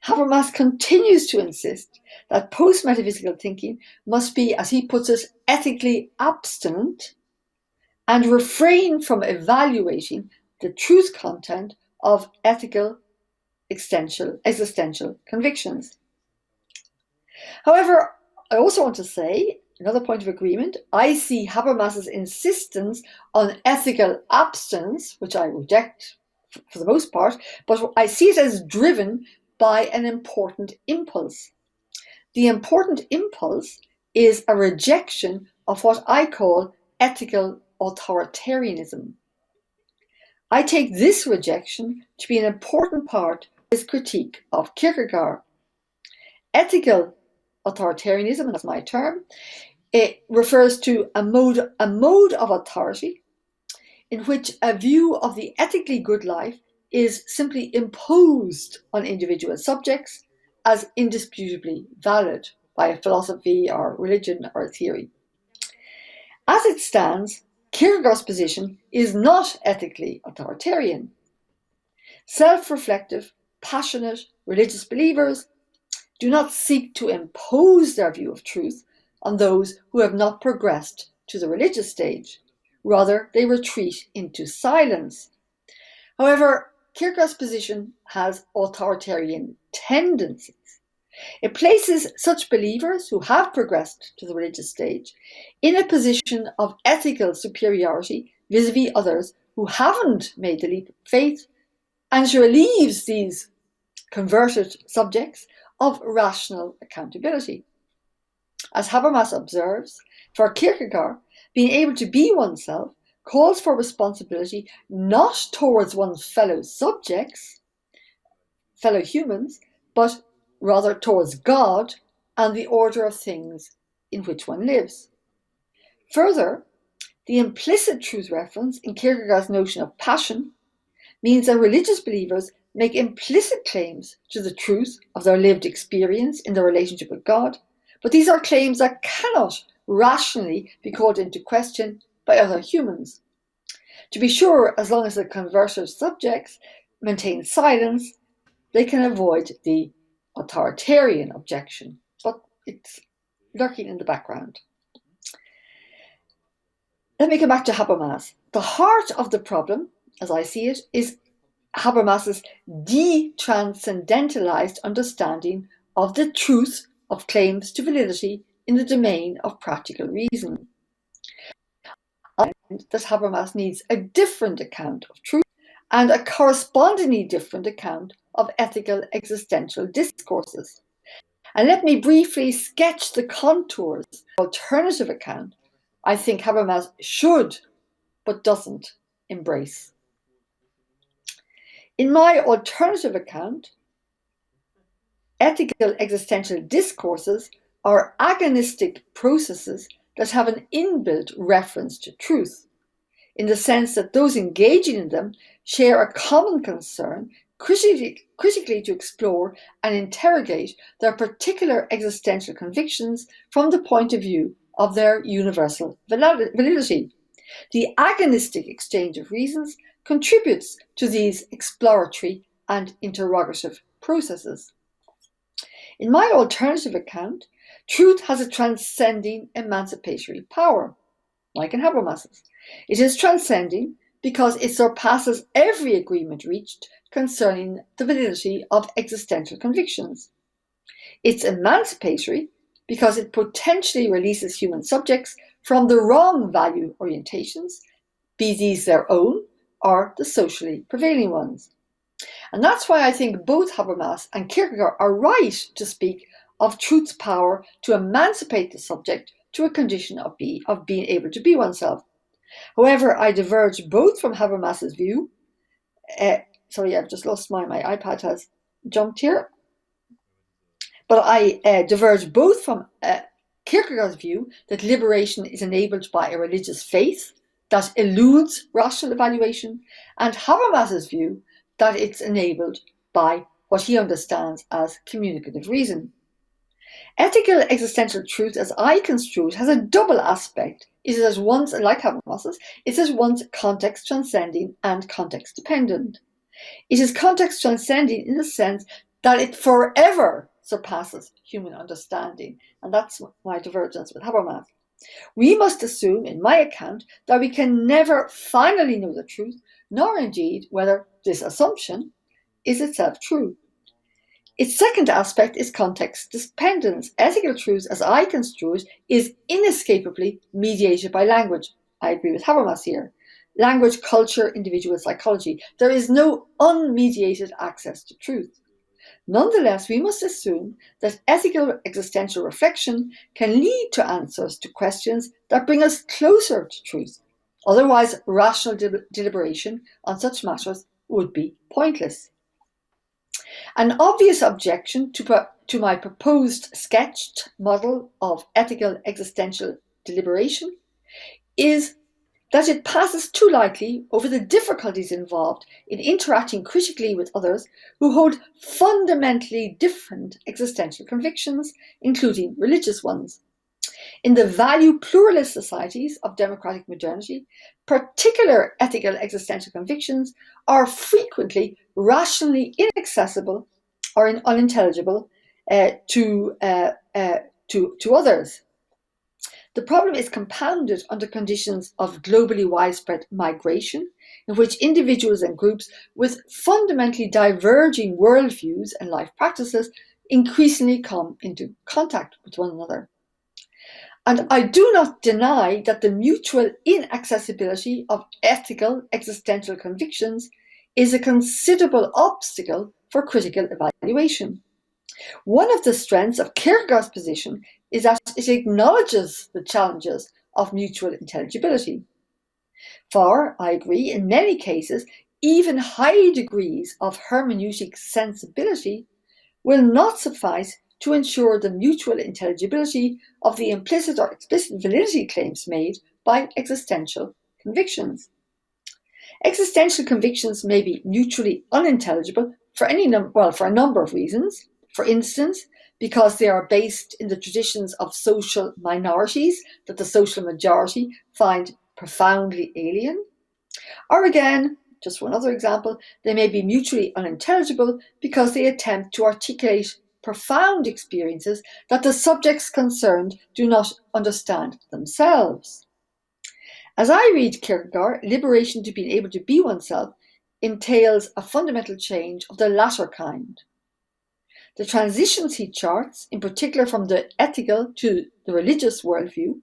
Habermas continues to insist that post-metaphysical thinking must be, as he puts it, ethically abstinent and refrain from evaluating the truth content of ethical existential convictions. However, I also want to say, another point of agreement, I see Habermas's insistence on ethical abstinence, which I reject for the most part, but I see it as driven by an important impulse. The important impulse is a rejection of what I call ethical authoritarianism. I take this rejection to be an important part of his critique of Kierkegaard. Ethical authoritarianism, and that's my term, it refers to a mode of authority in which a view of the ethically good life is simply imposed on individual subjects as indisputably valid by a philosophy or religion or theory. As it stands, Kierkegaard's position is not ethically authoritarian. Self-reflective, passionate religious believers do not seek to impose their view of truth on those who have not progressed to the religious stage. Rather, they retreat into silence. However, Kierkegaard's position has authoritarian tendencies. It places such believers who have progressed to the religious stage in a position of ethical superiority vis-a-vis others who haven't made the leap of faith, and it relieves these converted subjects of rational accountability. As Habermas observes, for Kierkegaard, being able to be oneself calls for responsibility not towards one's fellow subjects, fellow humans, but rather towards God and the order of things in which one lives. Further, the implicit truth reference in Kierkegaard's notion of passion means that religious believers make implicit claims to the truth of their lived experience in their relationship with God, but these are claims that cannot rationally be called into question by other humans. To be sure, as long as the converted subjects maintain silence, they can avoid the authoritarian objection, but it's lurking in the background. Let me come back to Habermas. The heart of the problem, as I see it, is Habermas's de-transcendentalized understanding of the truth of claims to validity in the domain of practical reason. I find that Habermas needs a different account of truth and a correspondingly different account of ethical existential discourses. And let me briefly sketch the contours of the alternative account I think Habermas should, but doesn't, embrace. In my alternative account, ethical existential discourses are agonistic processes that have an inbuilt reference to truth, in the sense that those engaging in them share a common concern critically to explore and interrogate their particular existential convictions from the point of view of their universal validity. The agonistic exchange of reasons contributes to these exploratory and interrogative processes. In my alternative account, truth has a transcending emancipatory power, like in Habermas's. It is transcending because it surpasses every agreement reached concerning the validity of existential convictions. It's emancipatory because it potentially releases human subjects from the wrong value orientations, be these their own or the socially prevailing ones. And that's why I think both Habermas and Kierkegaard are right to speak of truth's power to emancipate the subject to a condition of being able to be oneself. However, I diverge both from Habermas's view. Sorry, I've just lost my iPad has jumped here. But I diverge both from Kierkegaard's view that liberation is enabled by a religious faith that eludes rational evaluation, and Habermas's view that it's enabled by what he understands as communicative reason. Ethical existential truth, as I construe it, has a double aspect. It is at once, like Habermas's, it is at once context transcending and context dependent. It is context transcending in the sense that it forever surpasses human understanding, and that's my divergence with Habermas. We must assume, in my account, that we can never finally know the truth, nor indeed whether this assumption is itself true. Its second aspect is context dependence. Ethical truth, as I construe it, is inescapably mediated by language. I agree with Habermas here. Language, culture, individual psychology. There is no unmediated access to truth. Nonetheless, we must assume that ethical existential reflection can lead to answers to questions that bring us closer to truth. Otherwise, rational deliberation on such matters would be pointless. An obvious objection to my proposed sketched model of ethical existential deliberation is that it passes too lightly over the difficulties involved in interacting critically with others who hold fundamentally different existential convictions, including religious ones. In the value pluralist societies of democratic modernity, particular ethical existential convictions are frequently rationally inaccessible or unintelligible to others. The problem is compounded under conditions of globally widespread migration, in which individuals and groups with fundamentally diverging worldviews and life practices increasingly come into contact with one another. And I do not deny that the mutual inaccessibility of ethical existential convictions is a considerable obstacle for critical evaluation. One of the strengths of Kierkegaard's position is that it acknowledges the challenges of mutual intelligibility. For, I agree, in many cases, even high degrees of hermeneutic sensibility will not suffice to ensure the mutual intelligibility of the implicit or explicit validity claims made by existential convictions. Existential convictions may be mutually unintelligible for a number of reasons. For instance, because they are based in the traditions of social minorities that the social majority find profoundly alien. Or again, just one other example, they may be mutually unintelligible because they attempt to articulate profound experiences that the subjects concerned do not understand themselves. As I read Kierkegaard, liberation to being able to be oneself entails a fundamental change of the latter kind. The transitions he charts, in particular from the ethical to the religious worldview,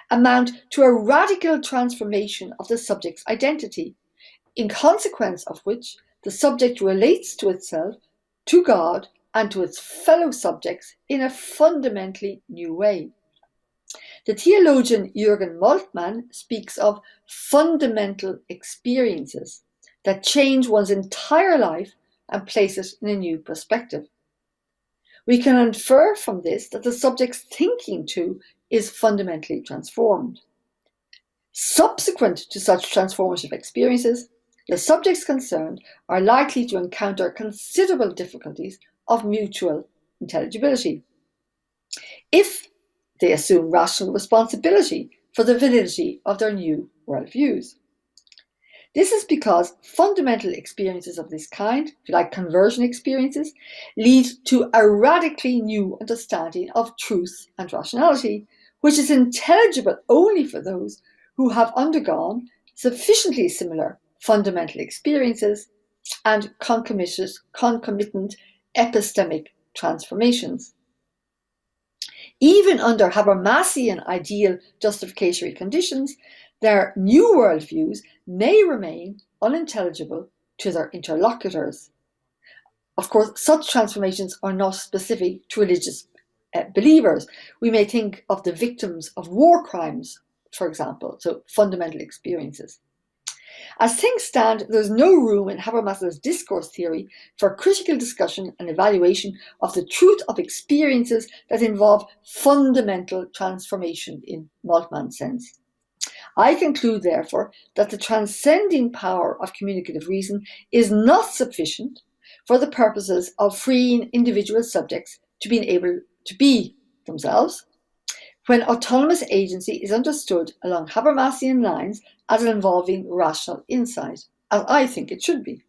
amount to a radical transformation of the subject's identity, in consequence of which the subject relates to itself, to God, and to its fellow subjects in a fundamentally new way. The theologian Jürgen Moltmann speaks of fundamental experiences that change one's entire life and place it in a new perspective. We can infer from this that the subject's thinking too is fundamentally transformed. Subsequent to such transformative experiences, the subjects concerned are likely to encounter considerable difficulties of mutual intelligibility if they assume rational responsibility for the validity of their new worldviews. This is because fundamental experiences of this kind, if you like conversion experiences, lead to a radically new understanding of truth and rationality, which is intelligible only for those who have undergone sufficiently similar fundamental experiences and concomitant epistemic transformations. Even under Habermasian ideal justificatory conditions, their new worldviews may remain unintelligible to their interlocutors. Of course, such transformations are not specific to religious believers. We may think of the victims of war crimes, for example, so fundamental experiences. As things stand, there's no room in Habermas's discourse theory for critical discussion and evaluation of the truth of experiences that involve fundamental transformation in Moltmann's sense. I conclude, therefore, that the transcending power of communicative reason is not sufficient for the purposes of freeing individual subjects to being able to be themselves, when autonomous agency is understood along Habermasian lines as involving rational insight, as I think it should be.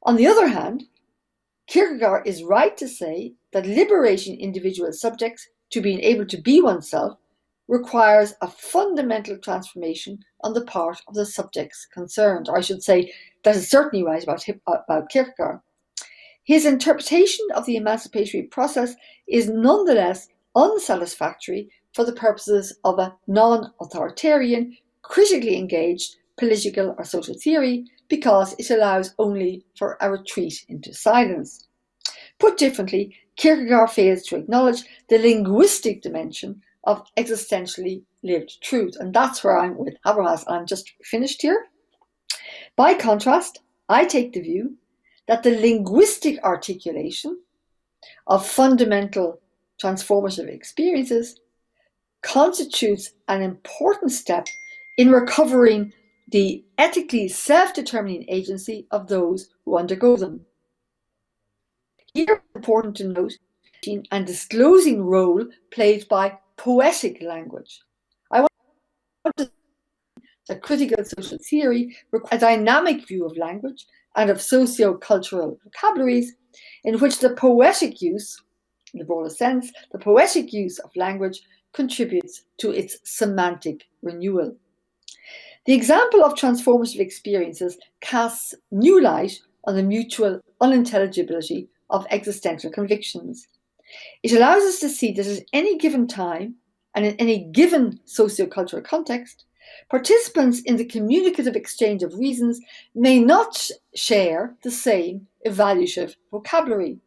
On the other hand, Kierkegaard is right to say that liberating individual subjects to being able to be oneself requires a fundamental transformation on the part of the subjects concerned, or I should say that is certainly right about Kierkegaard. His interpretation of the emancipatory process is nonetheless unsatisfactory for the purposes of a non-authoritarian, critically engaged political or social theory because it allows only for a retreat into silence. Put differently, Kierkegaard fails to acknowledge the linguistic dimension of existentially lived truth. And that's where I'm with Habermas. I'm just finished here. By contrast, I take the view that the linguistic articulation of fundamental transformative experiences constitutes an important step in recovering the ethically self-determining agency of those who undergo them. Here, it's important to note the and disclosing role played by poetic language. I want to that critical social theory requires a dynamic view of language and of socio-cultural vocabularies in which the poetic use, in the broader sense, the poetic use of language contributes to its semantic renewal. The example of transformative experiences casts new light on the mutual unintelligibility of existential convictions. It allows us to see that at any given time and in any given socio-cultural context, participants in the communicative exchange of reasons may not share the same evaluative vocabulary.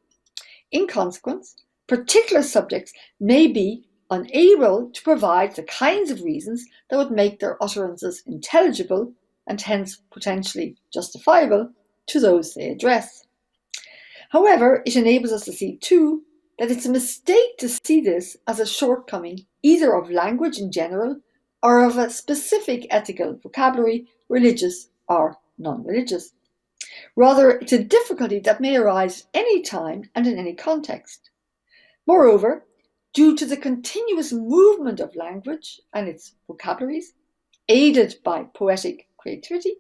In consequence, particular subjects may be unable to provide the kinds of reasons that would make their utterances intelligible and hence potentially justifiable to those they address. However, it enables us to see too that it's a mistake to see this as a shortcoming either of language in general or of a specific ethical vocabulary, religious or non-religious. Rather, it's a difficulty that may arise at any time and in any context. Moreover, due to the continuous movement of language and its vocabularies, aided by poetic creativity,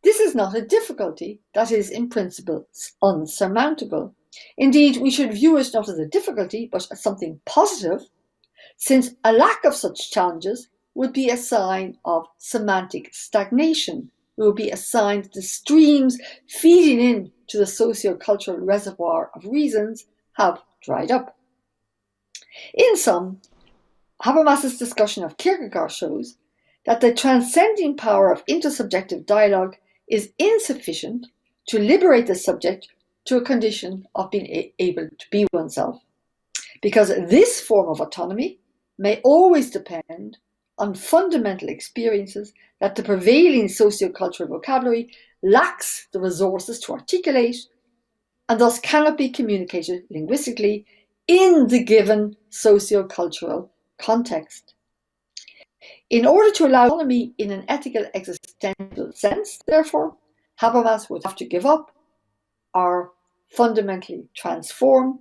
this is not a difficulty that is in principle unsurmountable. Indeed, we should view it not as a difficulty, but as something positive, since a lack of such challenges would be a sign of semantic stagnation. It would be a sign that the streams feeding in to the socio-cultural reservoir of reasons have dried up. In sum, Habermas's discussion of Kierkegaard shows that the transcending power of intersubjective dialogue is insufficient to liberate the subject to a condition of being able to be oneself, because this form of autonomy may always depend on fundamental experiences that the prevailing socio-cultural vocabulary lacks the resources to articulate and thus cannot be communicated linguistically in the given socio-cultural context. In order to allow autonomy in an ethical existential sense, therefore, Habermas would have to give up or fundamentally transform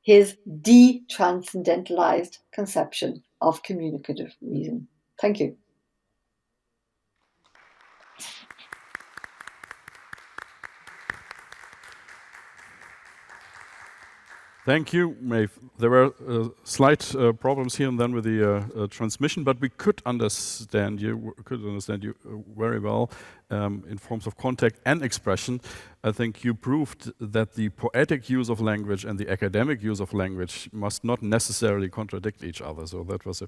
his de-transcendentalized conception of communicative reason. Thank you. Thank you, Maeve. There were slight problems here and then with the transmission, but we could understand you very well in forms of contact and expression. I think you proved that the poetic use of language and the academic use of language must not necessarily contradict each other. So that was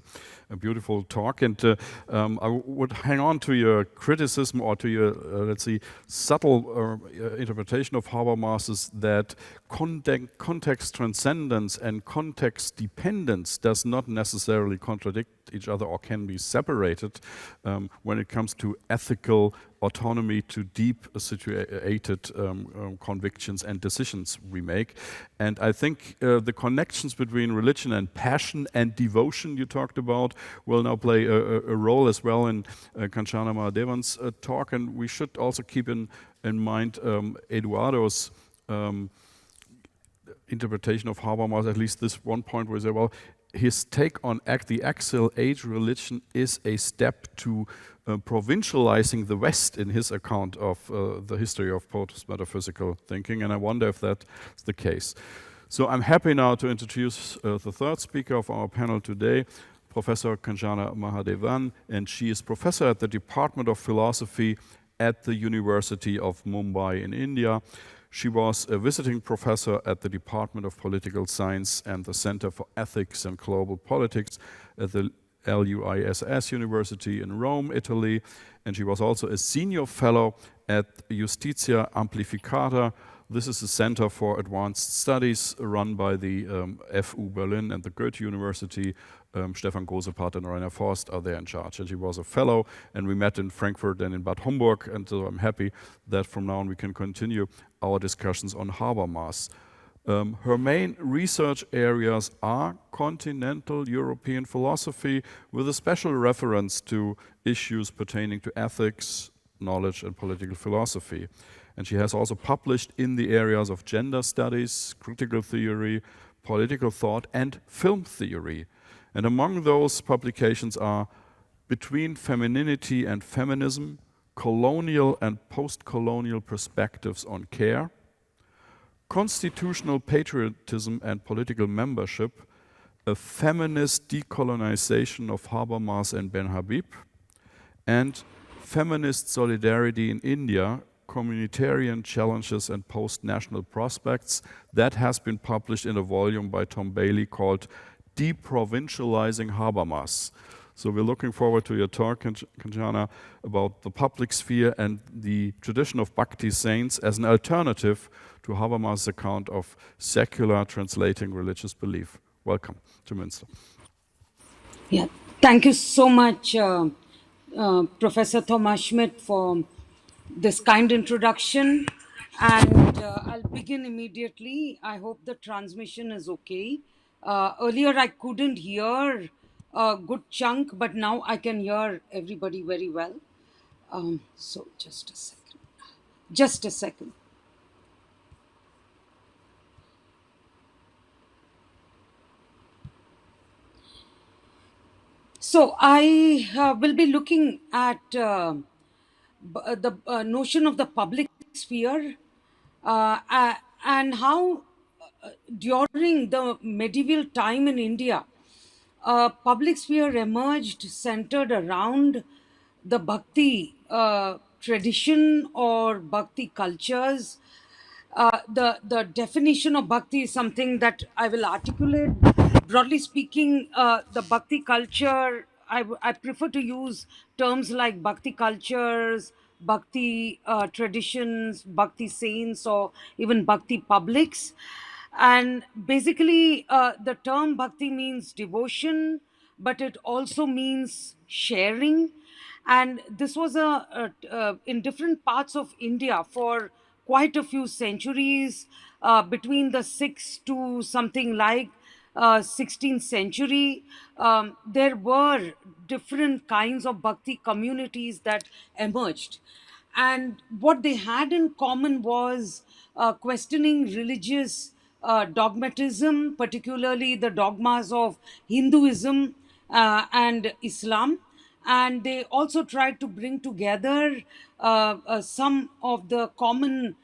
a beautiful talk. And I would hang on to your criticism or to your, let's see, subtle interpretation of Habermas's that context transcendence and context dependence does not necessarily contradict each other or can be separated when it comes to ethical autonomy to deep situated convictions and decisions we make. And I think the connections between religion and passion and devotion you talked about will now play a role as well in Kanchana Mahadavan's talk. And we should also keep in mind Eduardo's interpretation of Habermas, at least this one point where he said, well, his take on the Axial Age religion is a step to provincializing the West in his account of the history of post-metaphysical thinking, and I wonder if that's the case. So I'm happy now to introduce the third speaker of our panel today, Professor Kanchana Mahadavan, and she is professor at the Department of Philosophy at the University of Mumbai in India. She was a visiting professor at the Department of Political Science and the Center for Ethics and Global Politics at the EuARe2021 University in Rome, Italy. And she was also a senior fellow at Justitia Amplificata. This is a center for advanced studies run by the FU Berlin and the Goethe-Universität Stefan Gosepart and Rainer Forst are there in charge. And she was a fellow, and we met in Frankfurt and in Bad Homburg, and so I'm happy that from now on we can continue our discussions on Habermas. Her main research areas are continental European philosophy, with a special reference to issues pertaining to ethics, knowledge, and political philosophy. And she has also published in the areas of gender studies, critical theory, political thought, and film theory. And among those publications are Between Femininity and Feminism, Colonial and Post-Colonial Perspectives on Care, Constitutional Patriotism and Political Membership, A Feminist Decolonization of Habermas and Ben Habib, and Feminist Solidarity in India, Communitarian Challenges and Post-National Prospects. That has been published in a volume by Tom Bailey called Deprovincializing Habermas. So we're looking forward to your talk, Kanchana, about the public sphere and the tradition of Bhakti Saints as an alternative to Habermas' account of secular translating religious belief. Welcome to Münster. Yeah, thank you so much, Professor Thomas Schmidt, for this kind introduction. And I'll begin immediately. I hope the transmission is okay. Earlier I couldn't hear a good chunk, but now I can hear everybody very well. So just a second. Just a second. So I will be looking at the notion of the public sphere and how during the medieval time in India, public sphere emerged centered around the Bhakti tradition or Bhakti cultures. The definition of Bhakti is something that I will articulate. Broadly speaking, the Bhakti culture, I prefer to use terms like Bhakti cultures, Bhakti traditions, Bhakti saints, or even Bhakti publics. And basically, the term Bhakti means devotion, but it also means sharing. And this was in different parts of India for quite a few centuries, between the 6th to something like 16th century. There were different kinds of Bhakti communities that emerged. And what they had in common was questioning religious dogmatism, particularly the dogmas of Hinduism and Islam. And they also tried to bring together some of the common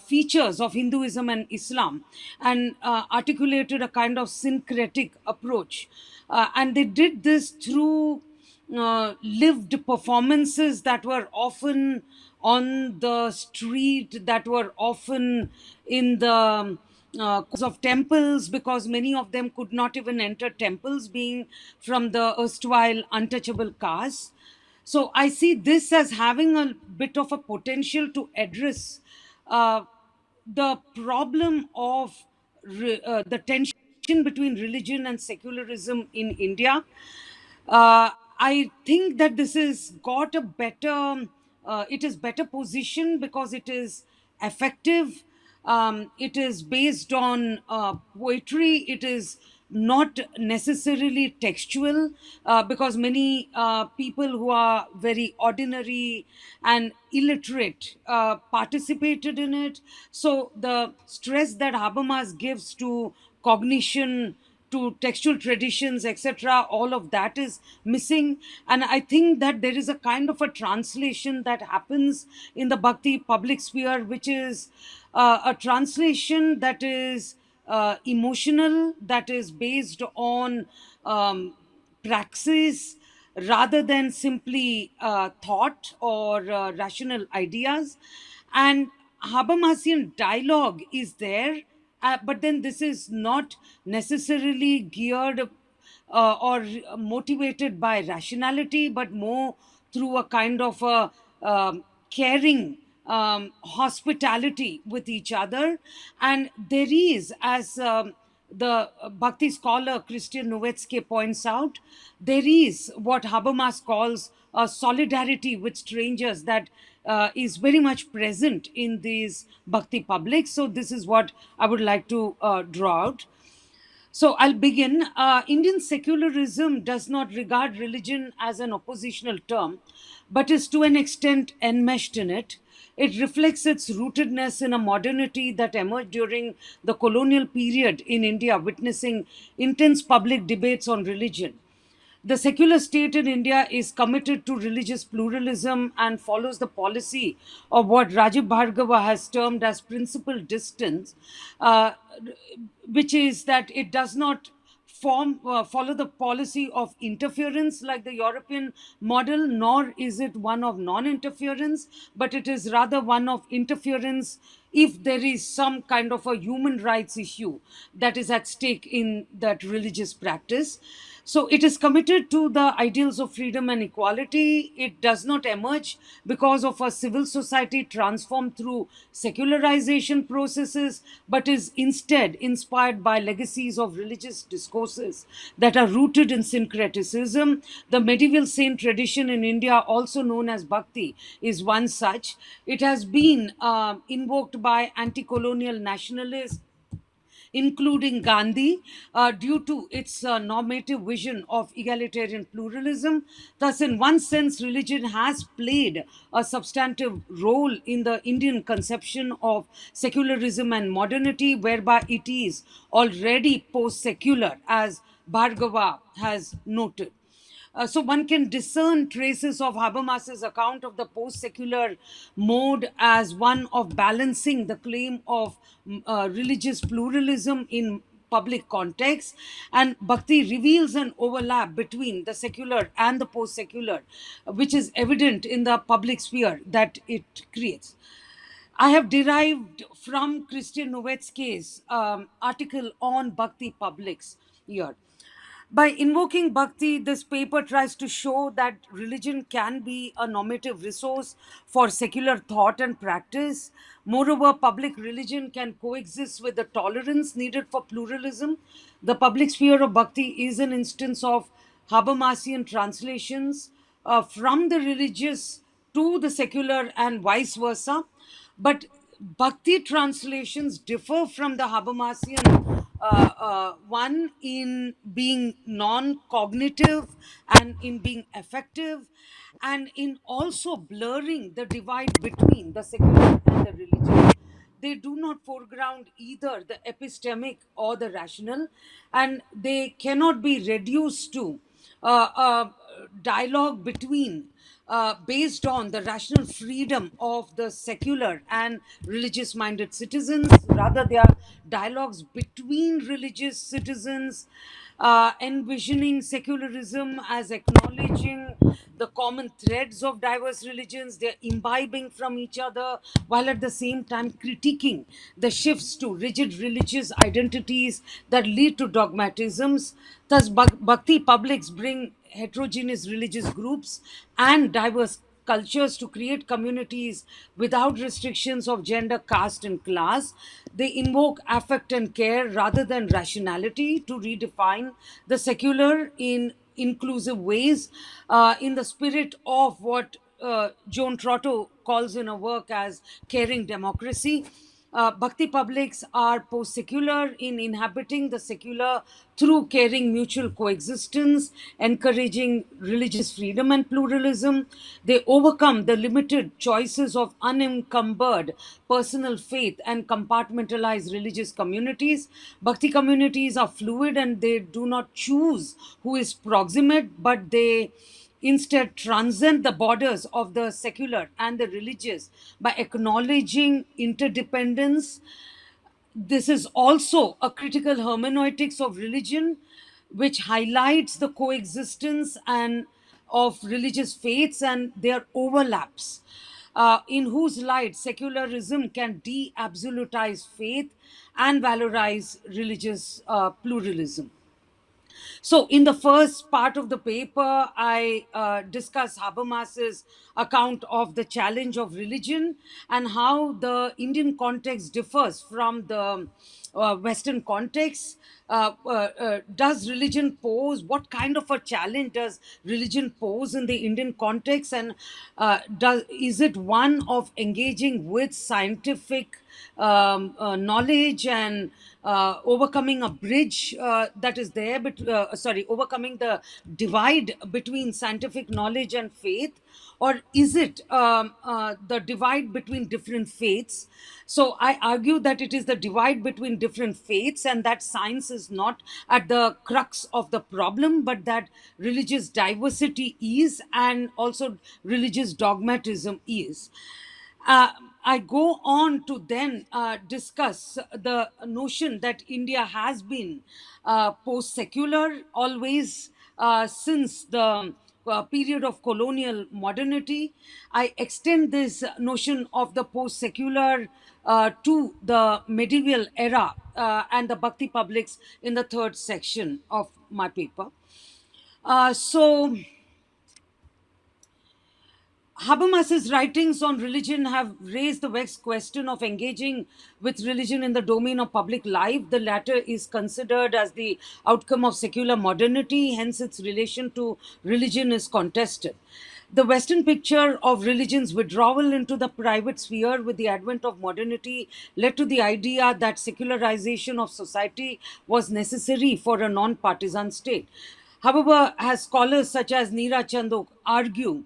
features of Hinduism and Islam, and articulated a kind of syncretic approach. And they did this through lived performances that were often on the street, that were often in the of temples, because many of them could not even enter temples, being from the erstwhile untouchable caste. So I see this as having a bit of a potential to address the problem of the tension between religion and secularism in India. I think that this is got a better, it is better positioned because it is effective. It is based on poetry. It is not necessarily textual, because many people who are very ordinary and illiterate participated in it. So the stress that Habermas gives to cognition, to textual traditions, etc., all of that is missing. And I think that there is a kind of a translation that happens in the Bhakti public sphere, which is a translation that is emotional, that is based on praxis rather than simply thought or rational ideas. And Habermasian dialogue is there, but then this is not necessarily geared or motivated by rationality, but more through a kind of a caring hospitality with each other. And there is, as the Bhakti scholar Christian Nowitzki points out, there is what Habermas calls a solidarity with strangers that is very much present in these Bhakti publics. So, this is what I would like to draw out. So I'll begin. Indian secularism does not regard religion as an oppositional term, but is to an extent enmeshed in it. It reflects its rootedness in a modernity that emerged during the colonial period in India, witnessing intense public debates on religion. The secular state in India is committed to religious pluralism and follows the policy of what Rajiv Bhargava has termed as principal distance, uh, which is that it does not follow the policy of interference like the European model, nor is it one of non interference, but it is rather one of interference if there is some kind of a human rights issue that is at stake in that religious practice. So it is committed to the ideals of freedom and equality. It does not emerge because of a civil society transformed through secularization processes, but is instead inspired by legacies of religious discourses that are rooted in syncretism. The medieval saint tradition in India, also known as Bhakti, is one such. It has been invoked by anti colonial nationalists, including Gandhi, due to its normative vision of egalitarian pluralism. Thus, in one sense, religion has played a substantive role in the Indian conception of secularism and modernity, whereby it is already post secular, as Bhargava has noted. So one can discern traces of Habermas's account of the post-secular mode as one of balancing the claim of religious pluralism in public context, and Bhakti reveals an overlap between the secular and the post-secular, which is evident in the public sphere that it creates. I have derived from Christian Nowitzki's article on Bhakti publics here. By invoking bhakti, this paper tries to show that religion can be a normative resource for secular thought and practice. Moreover, public religion can coexist with the tolerance needed for pluralism. The public sphere of bhakti is an instance of Habermasian translations from the religious to the secular and vice versa. But Bhakti translations differ from the Habermasian one in being non cognitive and in being effective and in also blurring the divide between the secular and the religious. They do not foreground either the epistemic or the rational, and they cannot be reduced to dialogue between based on the rational freedom of the secular and religious minded citizens. Rather, they are dialogues between religious citizens, envisioning secularism as acknowledging the common threads of diverse religions. They're imbibing from each other while at the same time critiquing the shifts to rigid religious identities that lead to dogmatisms. Thus, Bhakti publics bring heterogeneous religious groups and diverse cultures to create communities without restrictions of gender, caste, and class. They invoke affect and care rather than rationality to redefine the secular in inclusive ways, in the spirit of what Joan Trotto calls in her work as caring democracy. Bhakti publics are post secular in inhabiting the secular through caring mutual coexistence, encouraging religious freedom and pluralism. They overcome the limited choices of unencumbered personal faith and compartmentalized religious communities. Bhakti communities are fluid and they do not choose who is proximate, but they instead transcend the borders of the secular and the religious by acknowledging interdependence. This is also a critical hermeneutics of religion, which highlights the coexistence and of religious faiths and their overlaps, in whose light secularism can de-absolutize faith and valorize religious pluralism. So, in the first part of the paper, I discuss Habermas's account of the challenge of religion and how the Indian context differs from the Western context. Does religion pose? What kind of a challenge does religion pose in the Indian context? And is it one of engaging with scientific knowledge and overcoming a bridge that is there, overcoming the divide between scientific knowledge and faith? Or is it the divide between different faiths? So I argue that it is the divide between different faiths, and that science is not at the crux of the problem, but that religious diversity is, and also religious dogmatism is. Uh, I go on to then discuss the notion that India has been post secular always since the period of colonial modernity. I extend this notion of the post secular to the medieval era and the Bhakti publics in the third section of my paper. So, Habermas's writings on religion have raised the vexed question of engaging with religion in the domain of public life. The latter is considered as the outcome of secular modernity, hence, its relation to religion is contested. The Western picture of religion's withdrawal into the private sphere with the advent of modernity led to the idea that secularization of society was necessary for a non partisan state. However, as scholars such as Neera Chandok argue,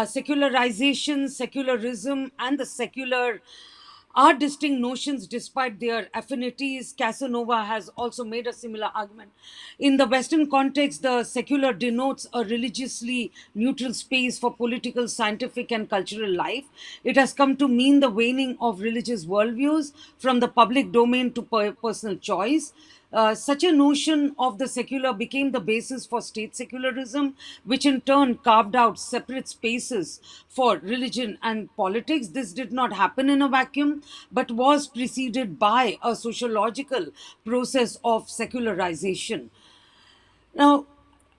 secularization, secularism, and the secular are distinct notions despite their affinities. Casanova has also made a similar argument. In the Western context, the secular denotes a religiously neutral space for political, scientific, and cultural life. It has come to mean the waning of religious worldviews from the public domain to personal choice. Such a notion of the secular became the basis for state secularism, which in turn carved out separate spaces for religion and politics. This did not happen in a vacuum, but was preceded by a sociological process of secularization. Now,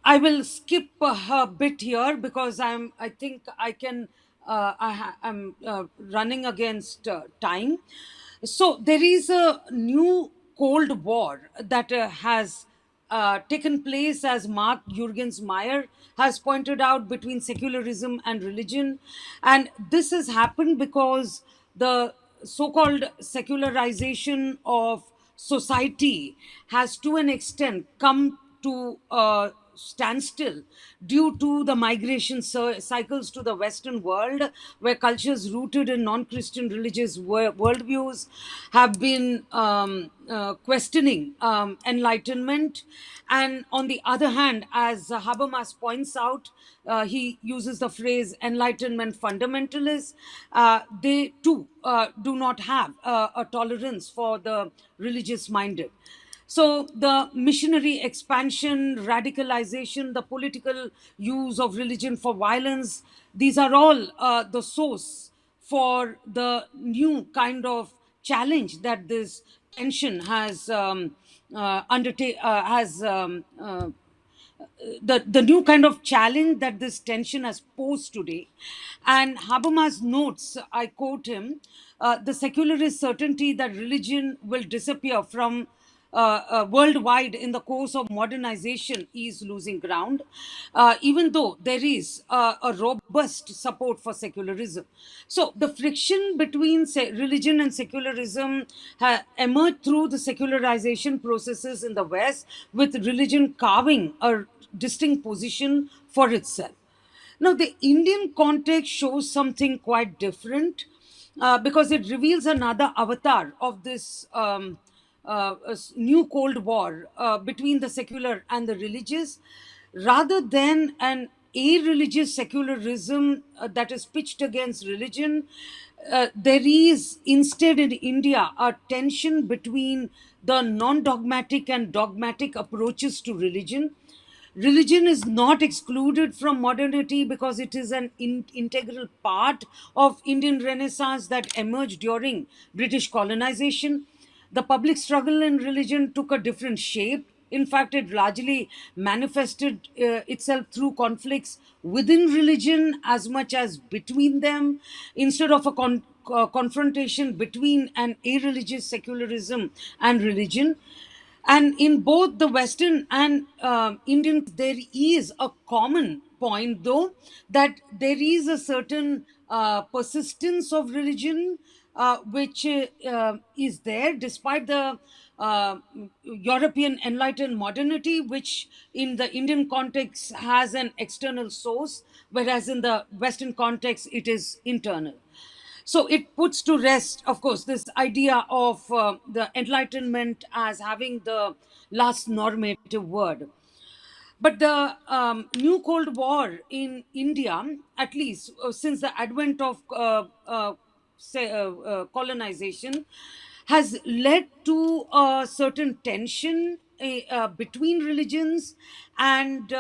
I will skip a bit here because I think I can. I'm running against time. So there is a new Cold War that has taken place, as Mark Jürgens Meyer has pointed out, between secularism and religion, and this has happened because the so-called secularization of society has, to an extent, come to a standstill due to the migration cycles to the Western world, where cultures rooted in non-Christian religious worldviews have been questioning enlightenment. And on the other hand, as Habermas points out, he uses the phrase enlightenment fundamentalists. They too do not have a tolerance for the religious minded. So the missionary expansion, radicalization, the political use of religion for violence, these are all the source for the new kind of challenge that this tension has the new kind of challenge that this tension has posed today. And Habermas notes, I quote him, the secularist certainty that religion will disappear from worldwide in the course of modernization is losing ground, even though there is a robust support for secularism. So the friction between religion and secularism emerged through the secularization processes in the West, with religion carving a distinct position for itself. Now, the Indian context shows something quite different because it reveals another avatar of this new Cold War between the secular and the religious, rather than an irreligious secularism that is pitched against religion. There is instead in India a tension between the non dogmatic and dogmatic approaches to religion. Religion is not excluded from modernity because it is an integral part of Indian Renaissance that emerged during British colonization. The public struggle in religion took a different shape. In fact, it largely manifested itself through conflicts within religion as much as between them, instead of a confrontation between an irreligious secularism and religion. And in both the Western and Indian, there is a common point, though, that there is a certain persistence of religion which is there despite the uh, European enlightened modernity, which in the Indian context has an external source, whereas in the Western context it is internal. So it puts to rest, of course, this idea of the Enlightenment as having the last normative word. But the new Cold War in India, at least since the advent of colonization, has led to a certain tension between religions, and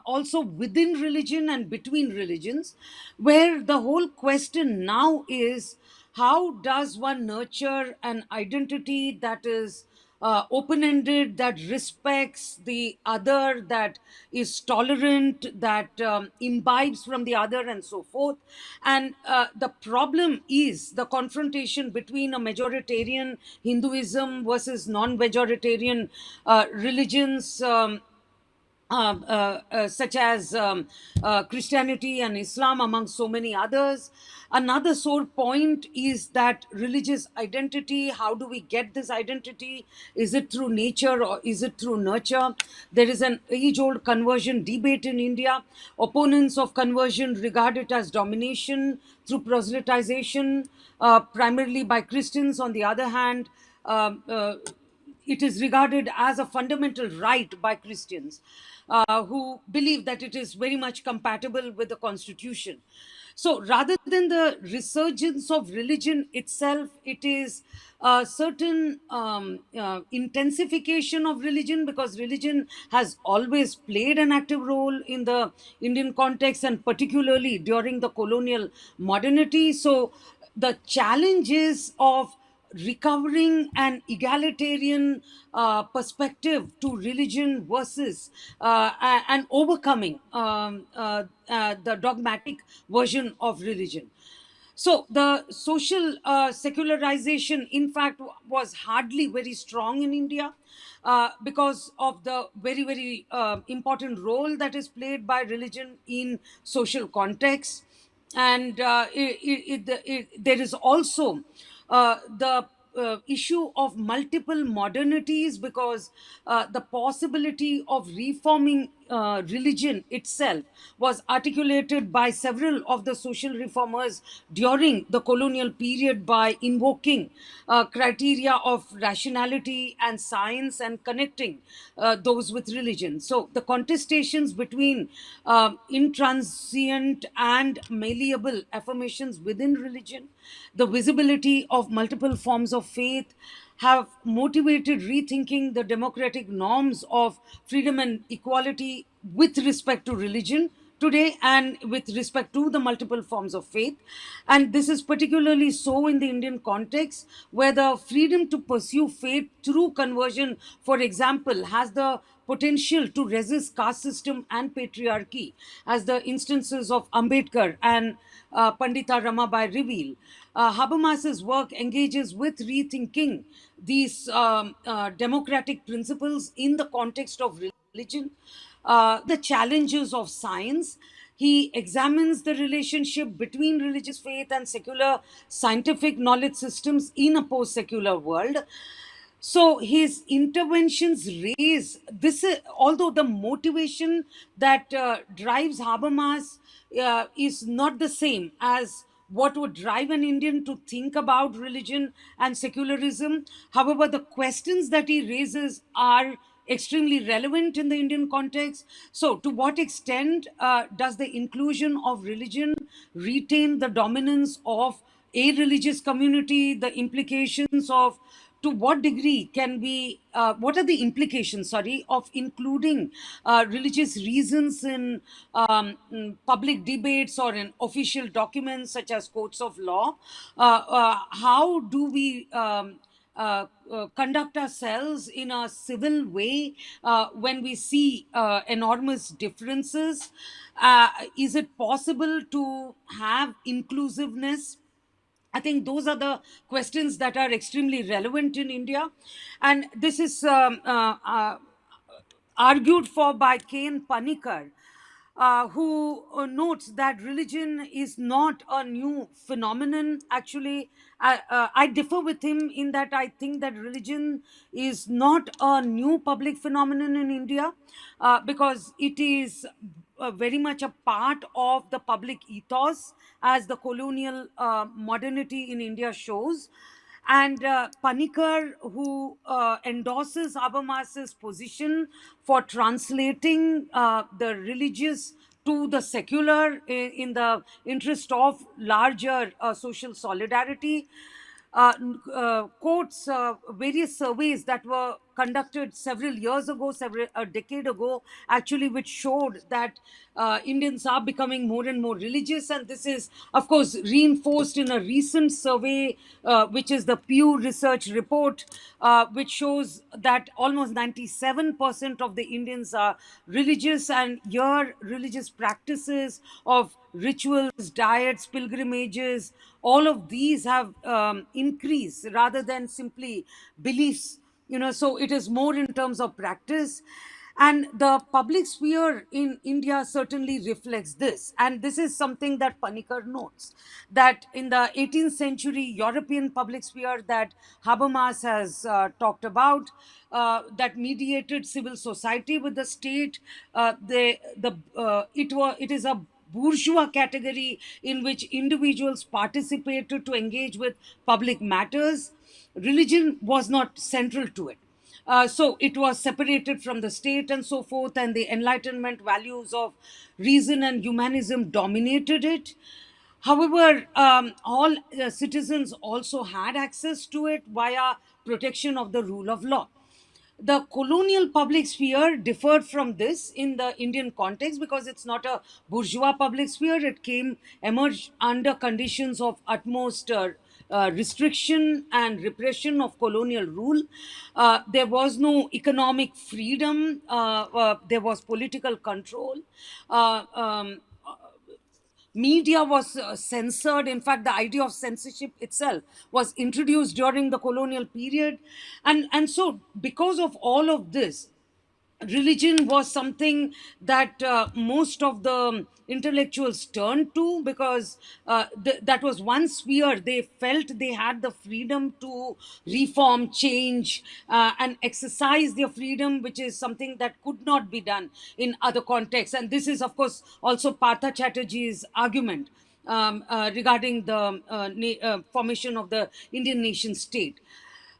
also within religion and between religions, where the whole question now is, how does one nurture an identity that is open ended, that respects the other, that is tolerant, that imbibes from the other, and so forth. And the problem is the confrontation between a majoritarian Hinduism versus non majoritarian religions. Such as Christianity and Islam, among so many others. Another sore point is that religious identity, how do we get this identity? Is it through nature or is it through nurture? There is an age old conversion debate in India. Opponents of conversion regard it as domination through proselytization, primarily by Christians. On the other hand, it is regarded as a fundamental right by Christians who believe that it is very much compatible with the Constitution. So rather than the resurgence of religion itself, it is a certain intensification of religion, because religion has always played an active role in the Indian context, and particularly during the colonial modernity. So the challenges of recovering an egalitarian perspective to religion versus and overcoming the dogmatic version of religion. So the social secularization, in fact, was hardly very strong in India because of the very, very important role that is played by religion in social context. And there is also the issue of multiple modernities, because the possibility of reforming religion itself was articulated by several of the social reformers during the colonial period by invoking criteria of rationality and science and connecting those with religion. So the contestations between intransient and malleable affirmations within religion, the visibility of multiple forms of faith, have motivated rethinking the democratic norms of freedom and equality with respect to religion today, and with respect to the multiple forms of faith. And this is particularly so in the Indian context, where the freedom to pursue faith through conversion, for example, has the potential to resist caste system and patriarchy, as the instances of Ambedkar and Pandita Ramabai reveal. Habermas's work engages with rethinking these democratic principles in the context of religion, the challenges of science. He examines the relationship between religious faith and secular scientific knowledge systems in a post secular world. So his interventions raise this, although the motivation that drives Habermas is not the same as what would drive an Indian to think about religion and secularism. However, the questions that he raises are extremely relevant in the Indian context. So, to what extent does the inclusion of religion retain the dominance of a religious community? The implications of, to what degree can be, what are the implications, sorry, of including religious reasons in public debates or in official documents such as codes of law? How do we conduct ourselves in a civil way when we see enormous differences? Is it possible to have inclusiveness? I think those are the questions that are extremely relevant in India. And this is argued for by Kane Panikar, who notes that religion is not a new phenomenon. Actually, I differ with him in that I think that religion is not a new public phenomenon in India, because it is very much a part of the public ethos, as the colonial modernity in India shows. And Panikar, who endorses Habermas's position for translating the religious to the secular in the interest of larger social solidarity, quotes various surveys that were conducted several years ago, a decade ago, actually, which showed that Indians are becoming more and more religious. And this is, of course, reinforced in a recent survey, which is the Pew Research report, which shows that almost 97% of the Indians are religious, and your religious practices of rituals, diets, pilgrimages, all of these have increased rather than simply beliefs. So it is more in terms of practice. And the public sphere in India certainly reflects this. And this is something that Panikar notes, that in the 18th century European public sphere that Habermas has talked about, that mediated civil society with the state, it is a bourgeois category in which individuals participated to engage with public matters. Religion was not central to it. So it was separated from the state and so forth, and the Enlightenment values of reason and humanism dominated it. However, all citizens also had access to it via protection of the rule of law. The colonial public sphere differed from this in the Indian context because it's not a bourgeois public sphere. It emerged under conditions of utmost restriction and repression of colonial rule. There was no economic freedom. There was political control. Uh, um, Media was censored. In fact, the idea of censorship itself was introduced during the colonial period. And so, because of all of this, religion was something that most of the intellectuals turned to, because that was one sphere they felt they had the freedom to reform, change, and exercise their freedom, which is something that could not be done in other contexts. And this is, of course, also Partha Chatterjee's argument regarding the formation of the Indian nation state.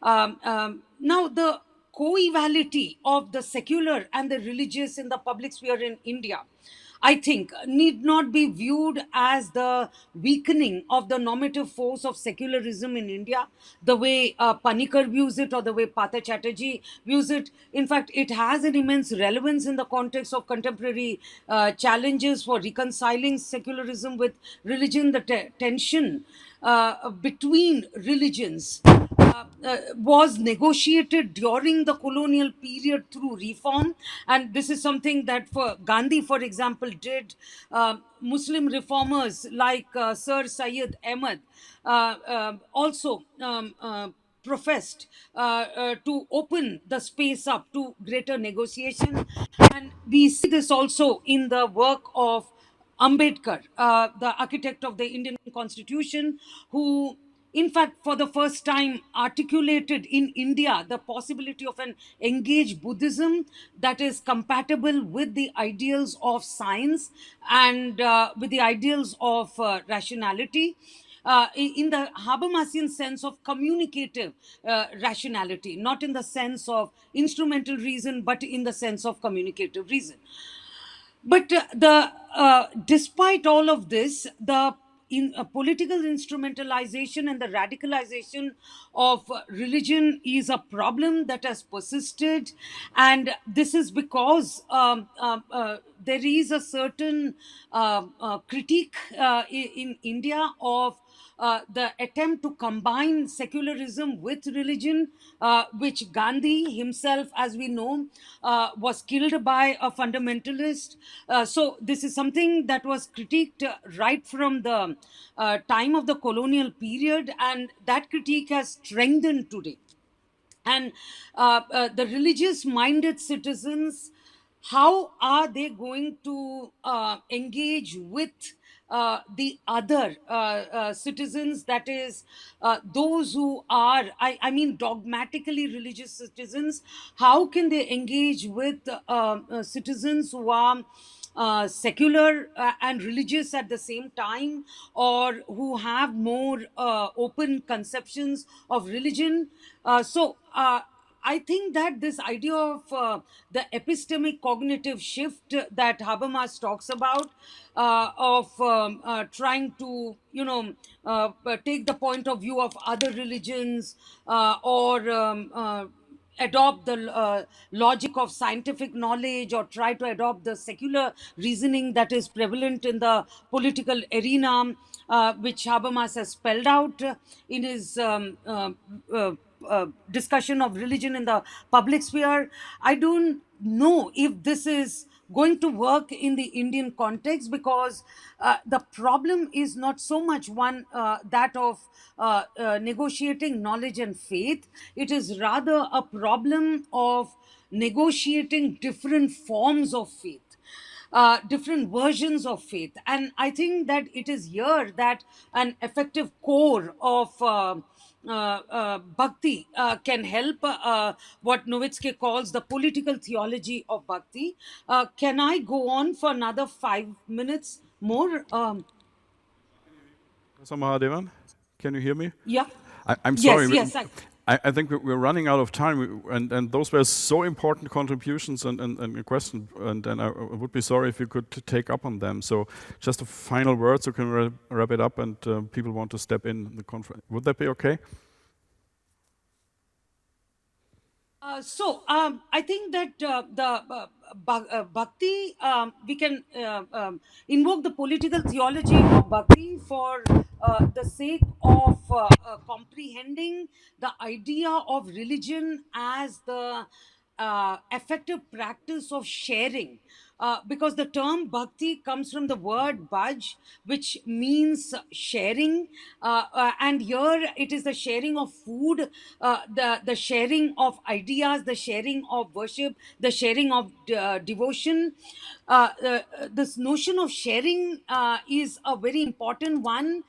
Now, the coevality of the secular and the religious in the public sphere in India, I think, need not be viewed as the weakening of the normative force of secularism in India, the way Panikar views it or the way Partha Chatterjee views it. In fact, it has an immense relevance in the context of contemporary challenges for reconciling secularism with religion. The tension between religions was negotiated during the colonial period through reform. And this is something that for Gandhi, for example, did. Muslim reformers like Sir Syed Ahmad also professed to open the space up to greater negotiation. And we see this also in the work of Ambedkar, the architect of the Indian Constitution, who, in fact, for the first time articulated in India the possibility of an engaged Buddhism that is compatible with the ideals of science and with the ideals of rationality. In the Habermasian sense of communicative rationality, not in the sense of instrumental reason, but in the sense of communicative reason. But despite all of this, the political instrumentalization and the radicalization of religion is a problem that has persisted. And this is because there is a certain critique in India of the attempt to combine secularism with religion, which Gandhi himself, as we know, was killed by a fundamentalist. So this is something that was critiqued right from the time of the colonial period, and that critique has strengthened today. And the religious minded citizens, how are they going to engage with the other citizens, that is those who are, I mean dogmatically religious citizens? How can they engage with citizens who are secular and religious at the same time, or who have more open conceptions of religion? I think that this idea of the epistemic cognitive shift that Habermas talks about, of trying to, take the point of view of other religions, or adopt the logic of scientific knowledge, or try to adopt the secular reasoning that is prevalent in the political arena, which Habermas has spelled out in his discussion of religion in the public sphere. I don't know if this is going to work in the Indian context, because the problem is not so much one that of negotiating knowledge and faith. It is rather a problem of negotiating different forms of faith, different versions of faith. And I think that it is here that an effective core of bhakti can help, what Nowitzki calls the political theology of bhakti. Can I go on for another 5 minutes more? Professor Mahadavan, can you hear me? Yeah. I'm sorry. Yes. I think we're running out of time, and those were so important contributions and questions, and I would be sorry if you could take up on them. So just a final word, so can we wrap it up, and people want to step in the conference. Would that be okay? I think that the bhakti, we can invoke the political theology of bhakti for the sake of comprehending the idea of religion as the effective practice of sharing. Because the term bhakti comes from the word bhaj, which means sharing, and here it is the sharing of food, the sharing of ideas, the sharing of worship, the sharing of devotion. This notion of sharing is a very important one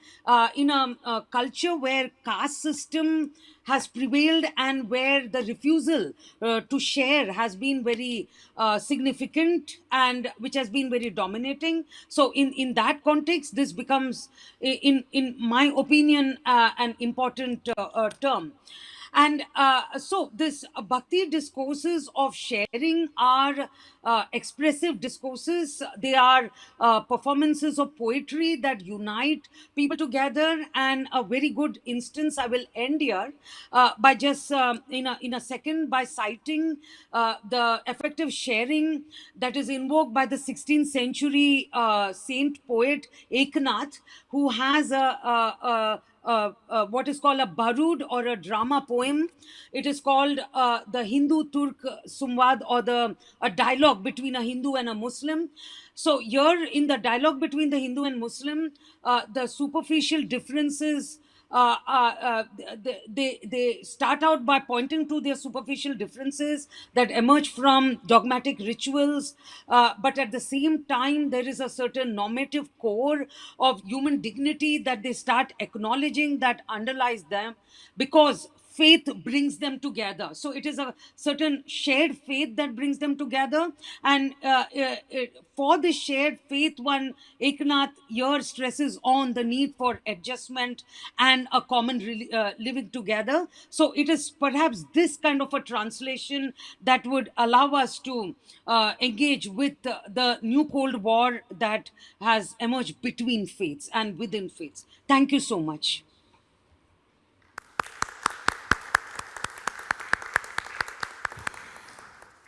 in a culture where caste system has prevailed, and where the refusal to share has been very significant, and which has been very dominating. So in that context, this becomes, in my opinion, an important term. And so this bhakti discourses of sharing are expressive discourses. They are performances of poetry that unite people together. And a very good instance, I will end here by just in a second, by citing the effective sharing that is invoked by the 16th century saint poet Eknath, who has what is called a barud, or a drama poem. It is called the Hindu-Turk Sumvad, or a dialogue between a Hindu and a Muslim. So here, in the dialogue between the Hindu and Muslim, the superficial differences, they start out by pointing to their superficial differences that emerge from dogmatic rituals, but at the same time there is a certain normative core of human dignity that they start acknowledging, that underlies them, because faith brings them together. So it is a certain shared faith that brings them together. And for this shared faith, one, Eknath here stresses on the need for adjustment and a common living together. So it is perhaps this kind of a translation that would allow us to engage with the new Cold War that has emerged between faiths and within faiths. Thank you so much.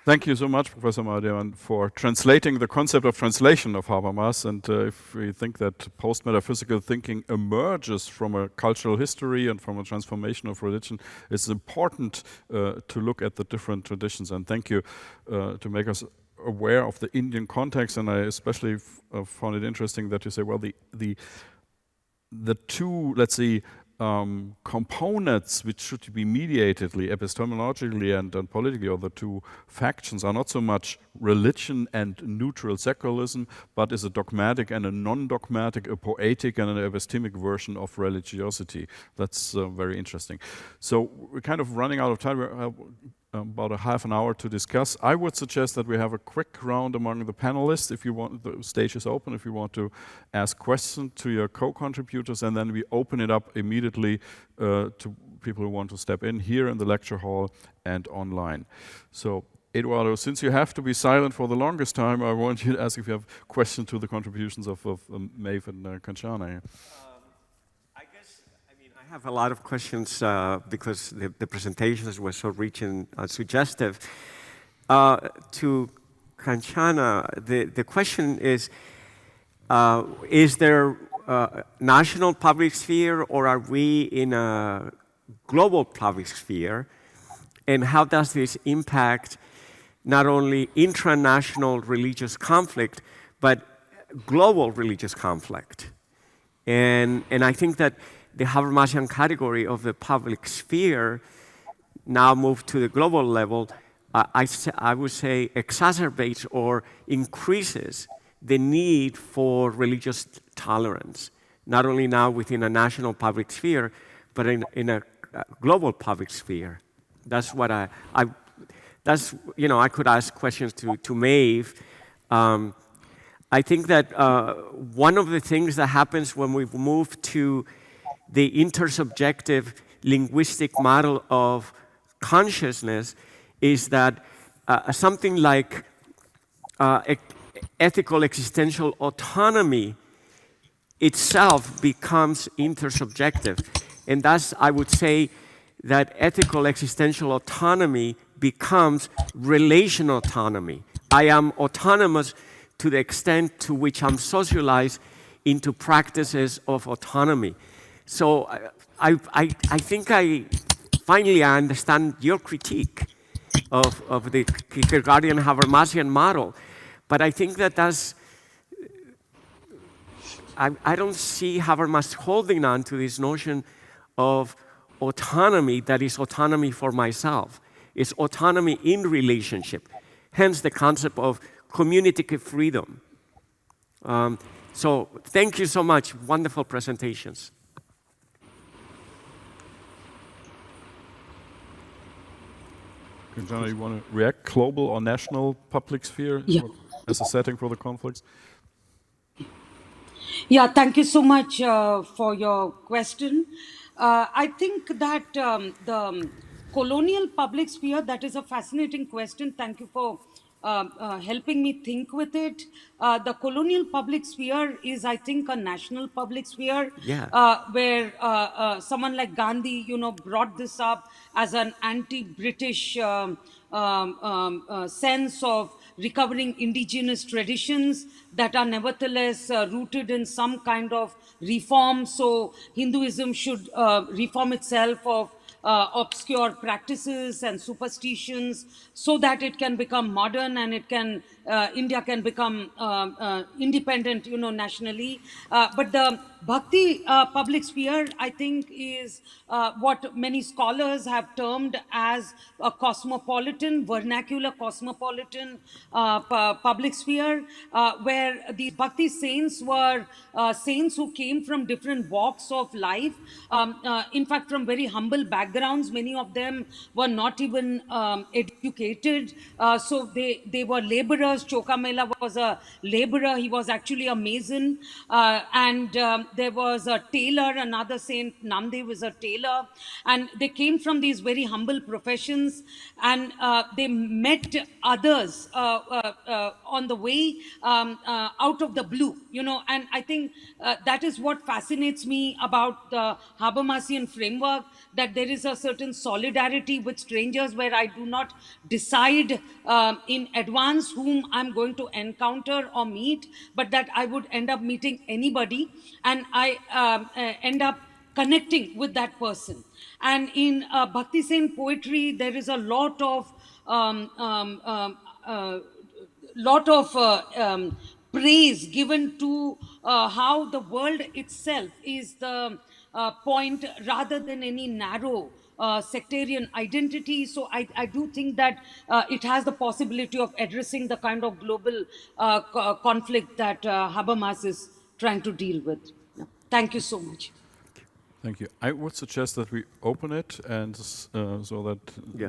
Thank you so much, Professor Mahadavan, for translating the concept of translation of Habermas. And if we think that post-metaphysical thinking emerges from a cultural history and from a transformation of religion, it's important to look at the different traditions. And thank you to make us aware of the Indian context. And I especially found it interesting that you say, well, the two, let's say, components which should be mediatedly, epistemologically and politically, or the two factions, are not so much religion and neutral secularism, but is a dogmatic and a non-dogmatic, a poetic and an epistemic version of religiosity. That's very interesting. So we're kind of running out of time. We're about a half an hour to discuss. I would suggest that we have a quick round among the panelists. If you want, the stage is open if you want to ask questions to your co-contributors, and then we open it up immediately to people who want to step in here in the lecture hall and online. So, Eduardo, since you have to be silent for the longest time, I want you to ask if you have questions to the contributions of Maeve and Kanchana. I have a lot of questions because the presentations were so rich and suggestive. To Kanchana, the question is there a national public sphere, or are we in a global public sphere? And how does this impact not only intranational religious conflict, but global religious conflict? And I think that the Habermasian category of the public sphere now moved to the global level, I would say exacerbates or increases the need for religious tolerance, not only now within a national public sphere, but in a global public sphere. That's what that's, you know, I could ask questions to Maeve. I think that one of the things that happens when we move to the intersubjective linguistic model of consciousness is that something like ethical existential autonomy itself becomes intersubjective. And thus, I would say that ethical existential autonomy becomes relational autonomy. I am autonomous to the extent to which I'm socialized into practices of autonomy. So I think finally I understand your critique of the Kierkegaardian Habermasian model, but I think that I don't see Habermas holding on to this notion of autonomy that is autonomy for myself. It's autonomy in relationship, hence the concept of communicative freedom. So thank you so much. Wonderful presentations. Kanchana, you want to react? Global or national public sphere as a setting for the conflicts? Yeah, thank you so much for your question. I think that the colonial public sphere, that is a fascinating question. Thank you for helping me think with it. The colonial public sphere is, I think, a national public sphere where someone like Gandhi, brought this up as an anti-British sense of recovering indigenous traditions that are nevertheless rooted in some kind of reform. So Hinduism should reform itself of obscure practices and superstitions so that it can become modern and India can become independent, nationally. But the Bhakti public sphere, I think, is what many scholars have termed as a cosmopolitan, vernacular cosmopolitan public sphere, where these Bhakti saints were saints who came from different walks of life, in fact, from very humble backgrounds. Many of them were not even educated, so they were laborers. Chokamela was a laborer. He was actually a mason, and there was a tailor, another saint, Namdev, was a tailor, and they came from these very humble professions, and they met others on the way out of the blue, and I think that is what fascinates me about the Habermasian framework, that there is is a certain solidarity with strangers where I do not decide in advance whom I'm going to encounter or meet, but that I would end up meeting anybody, and I end up connecting with that person. And in Bhakti Saint poetry, there is a lot of praise given to how the world itself is the point rather than any narrow sectarian identity. So I do think that it has the possibility of addressing the kind of global conflict that Habermas is trying to deal with. Yeah. Thank you so much. Thank you. I would suggest that we open it and so that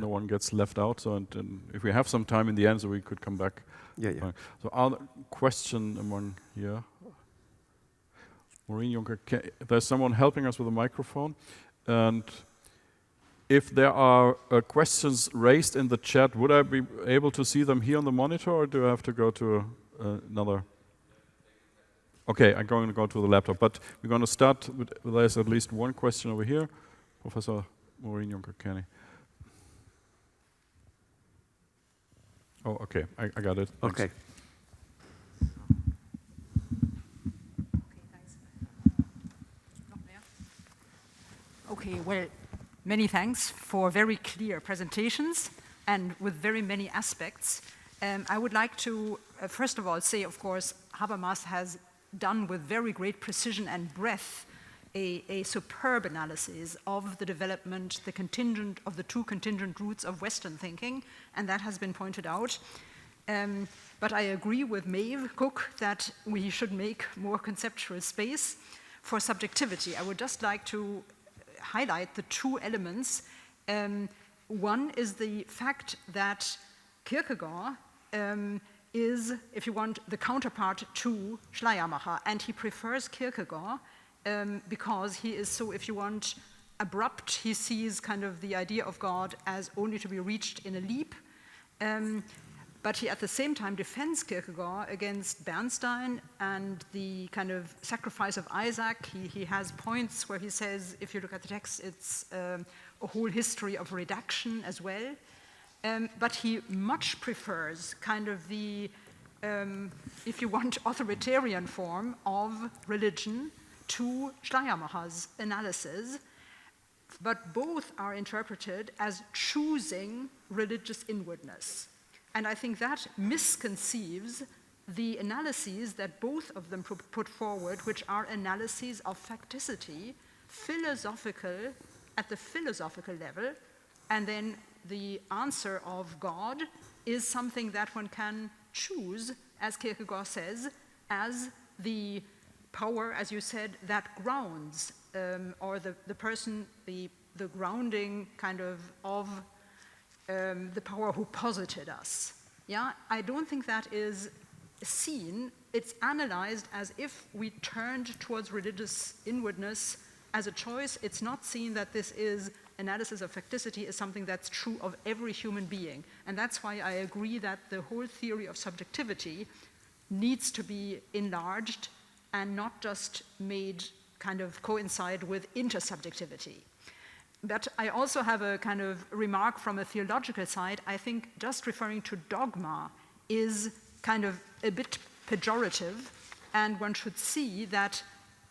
no one gets left out. So, and if we have some time in the end, so we could come back. So, our question among here, Maureen Juncker, there's someone helping us with a microphone, and if there are questions raised in the chat, would I be able to see them here on the monitor, or do I have to go to another? Okay, I'm going to go to the laptop, but we're going to start with, there's at least one question over here. Professor Maureen Juncker-Kenny. Oh, okay, I got it. Thanks. Okay. Okay, well, many thanks for very clear presentations and with very many aspects. I would like to, first of all, say, of course, Habermas has done with very great precision and breadth a superb analysis of the development, of the two contingent roots of Western thinking, and that has been pointed out. But I agree with Maeve, Cooke, that we should make more conceptual space for subjectivity. I would just like to highlight the two elements. One is the fact that Kierkegaard is, if you want, the counterpart to Schleiermacher, and he prefers Kierkegaard because he is so, if you want, abrupt. He sees kind of the idea of God as only to be reached in a leap, but he at the same time defends Kierkegaard against Bernstein and the kind of sacrifice of Isaac. He has points where he says, if you look at the text, it's a whole history of redaction as well. But he much prefers kind of the, if you want, authoritarian form of religion to Schleiermacher's analysis. But both are interpreted as choosing religious inwardness. And I think that misconceives the analyses that both of them put forward, which are analyses of facticity, philosophical, at the philosophical level, and then the answer of God is something that one can choose, as Kierkegaard says, as the power, as you said, that grounds, or the person, the grounding kind of the power who posited us. Yeah, I don't think that is seen. It's analyzed as if we turned towards religious inwardness as a choice. It's not seen that this is analysis of facticity is something that's true of every human being. And that's why I agree that the whole theory of subjectivity needs to be enlarged and not just made kind of coincide with intersubjectivity. But I also have a kind of remark from a theological side. I think just referring to dogma is kind of a bit pejorative, and one should see that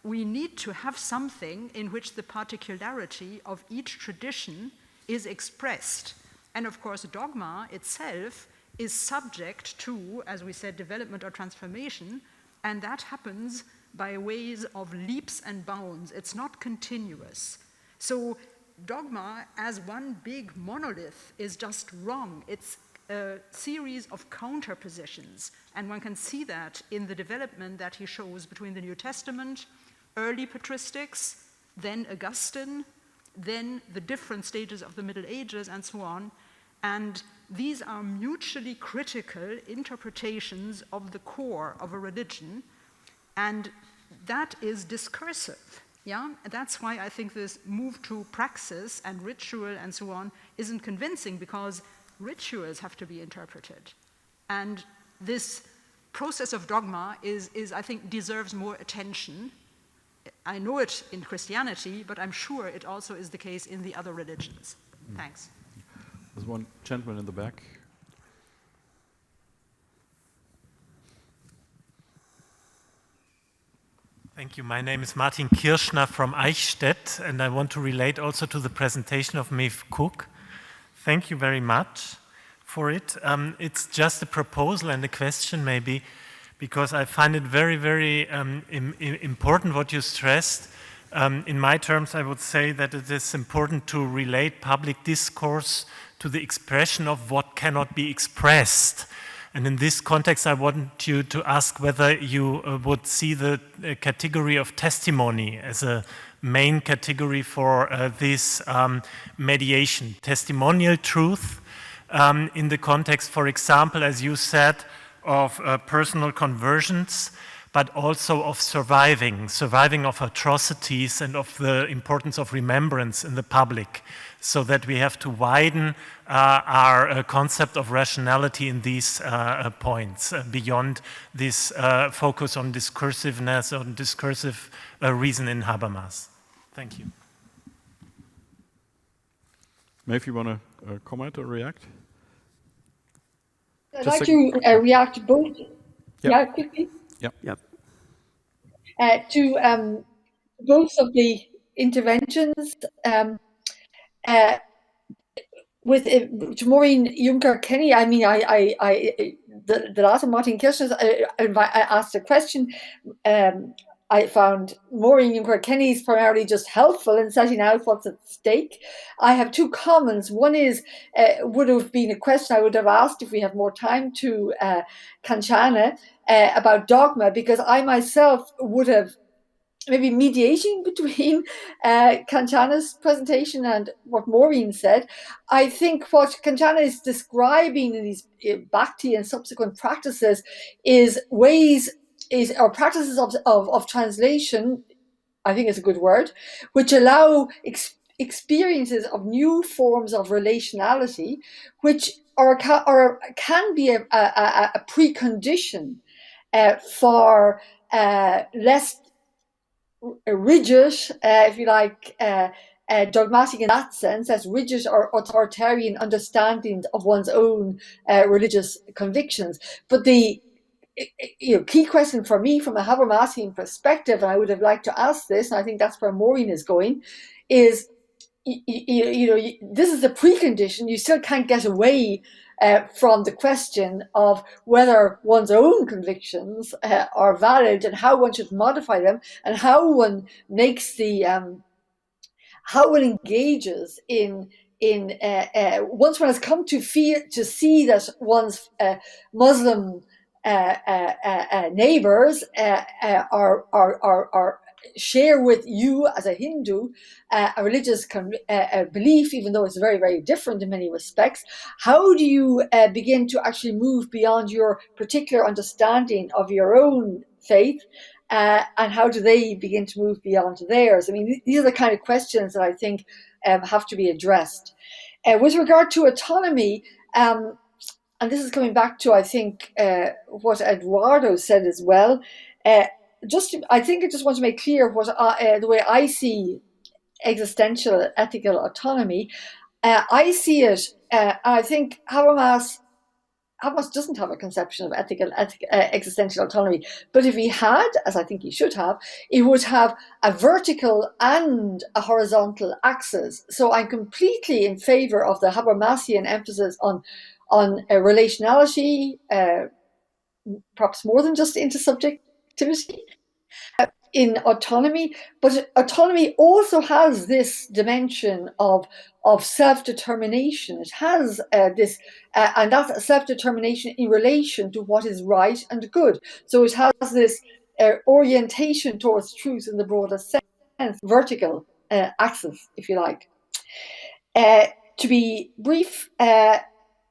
we need to have something in which the particularity of each tradition is expressed. And of course, dogma itself is subject to, as we said, development or transformation, and that happens by ways of leaps and bounds. It's not continuous. So dogma as one big monolith is just wrong. It's a series of counterpositions, and one can see that in the development that he shows between the New Testament, early patristics, then Augustine, then the different stages of the Middle Ages, and so on. And these are mutually critical interpretations of the core of a religion, and that is discursive. Yeah, that's why I think this move to praxis and ritual and so on isn't convincing, because rituals have to be interpreted. And this process of dogma is I think, deserves more attention I know it in Christianity, but I'm sure it also is the case in the other religions. Thanks. There's one gentleman in the back. Thank you. My name is Martin Kirschner from Eichstätt, and I want to relate also to the presentation of Maeve Cooke. Thank you very much for it. It's just a proposal and a question maybe, because I find it very, very important what you stressed. In my terms, I would say that it is important to relate public discourse to the expression of what cannot be expressed. And in this context, I want you to ask whether you would see the category of testimony as a main category for this mediation. Testimonial truth in the context, for example, as you said, of personal conversions, but also of surviving of atrocities and of the importance of remembrance in the public, so that we have to widen our concept of rationality in these points beyond this focus on discursiveness, on discursive reason in Habermas. Thank you. Maeve, you want to comment or react? I'd like to react both. Yep. Yeah, quickly. Yep. To both of the interventions. With to Maureen Juncker-Kenny, I mean, the last of Martin Kirchner's, I asked a question. I found Maureen Juncker-Kenny's primarily just helpful in setting out what's at stake. I have two comments. One is, would have been a question I would have asked if we had more time to Kanchana about dogma, because I myself would have maybe mediating between Kanchana's presentation and what Maureen said. I think what Kanchana is describing in these Bhakti and subsequent practices is practices of translation, I think is a good word, which allow experiences of new forms of relationality, which can be a precondition for less rigid, if you like, dogmatic in that sense, as rigid or authoritarian understanding of one's own religious convictions. But the key question for me from a Habermasian perspective, and I would have liked to ask this, and I think that's where Maureen is going, is this is the precondition. You still can't get away from the question of whether one's own convictions are valid and how one should modify them, and how one makes how one engages in once one has come to see that one's Muslim neighbors are share with you as a Hindu a religious belief, even though it's very, very different in many respects. How do you begin to actually move beyond your particular understanding of your own faith, and how do they begin to move beyond theirs? I mean, these are the kind of questions that I think have to be addressed. With regard to autonomy, and this is coming back to, I think, what Eduardo said as well, I think I just want to make clear what the way I see existential ethical autonomy. I see it. I think Habermas doesn't have a conception of existential autonomy. But if he had, as I think he should have, he would have a vertical and a horizontal axis. So I'm completely in favor of the Habermasian emphasis on relationality, perhaps more than just intersubjectivity, in autonomy. But autonomy also has this dimension of self-determination. It has this, and that's self-determination in relation to what is right and good. So it has this orientation towards truth in the broader sense, vertical axis, if you like. To be brief,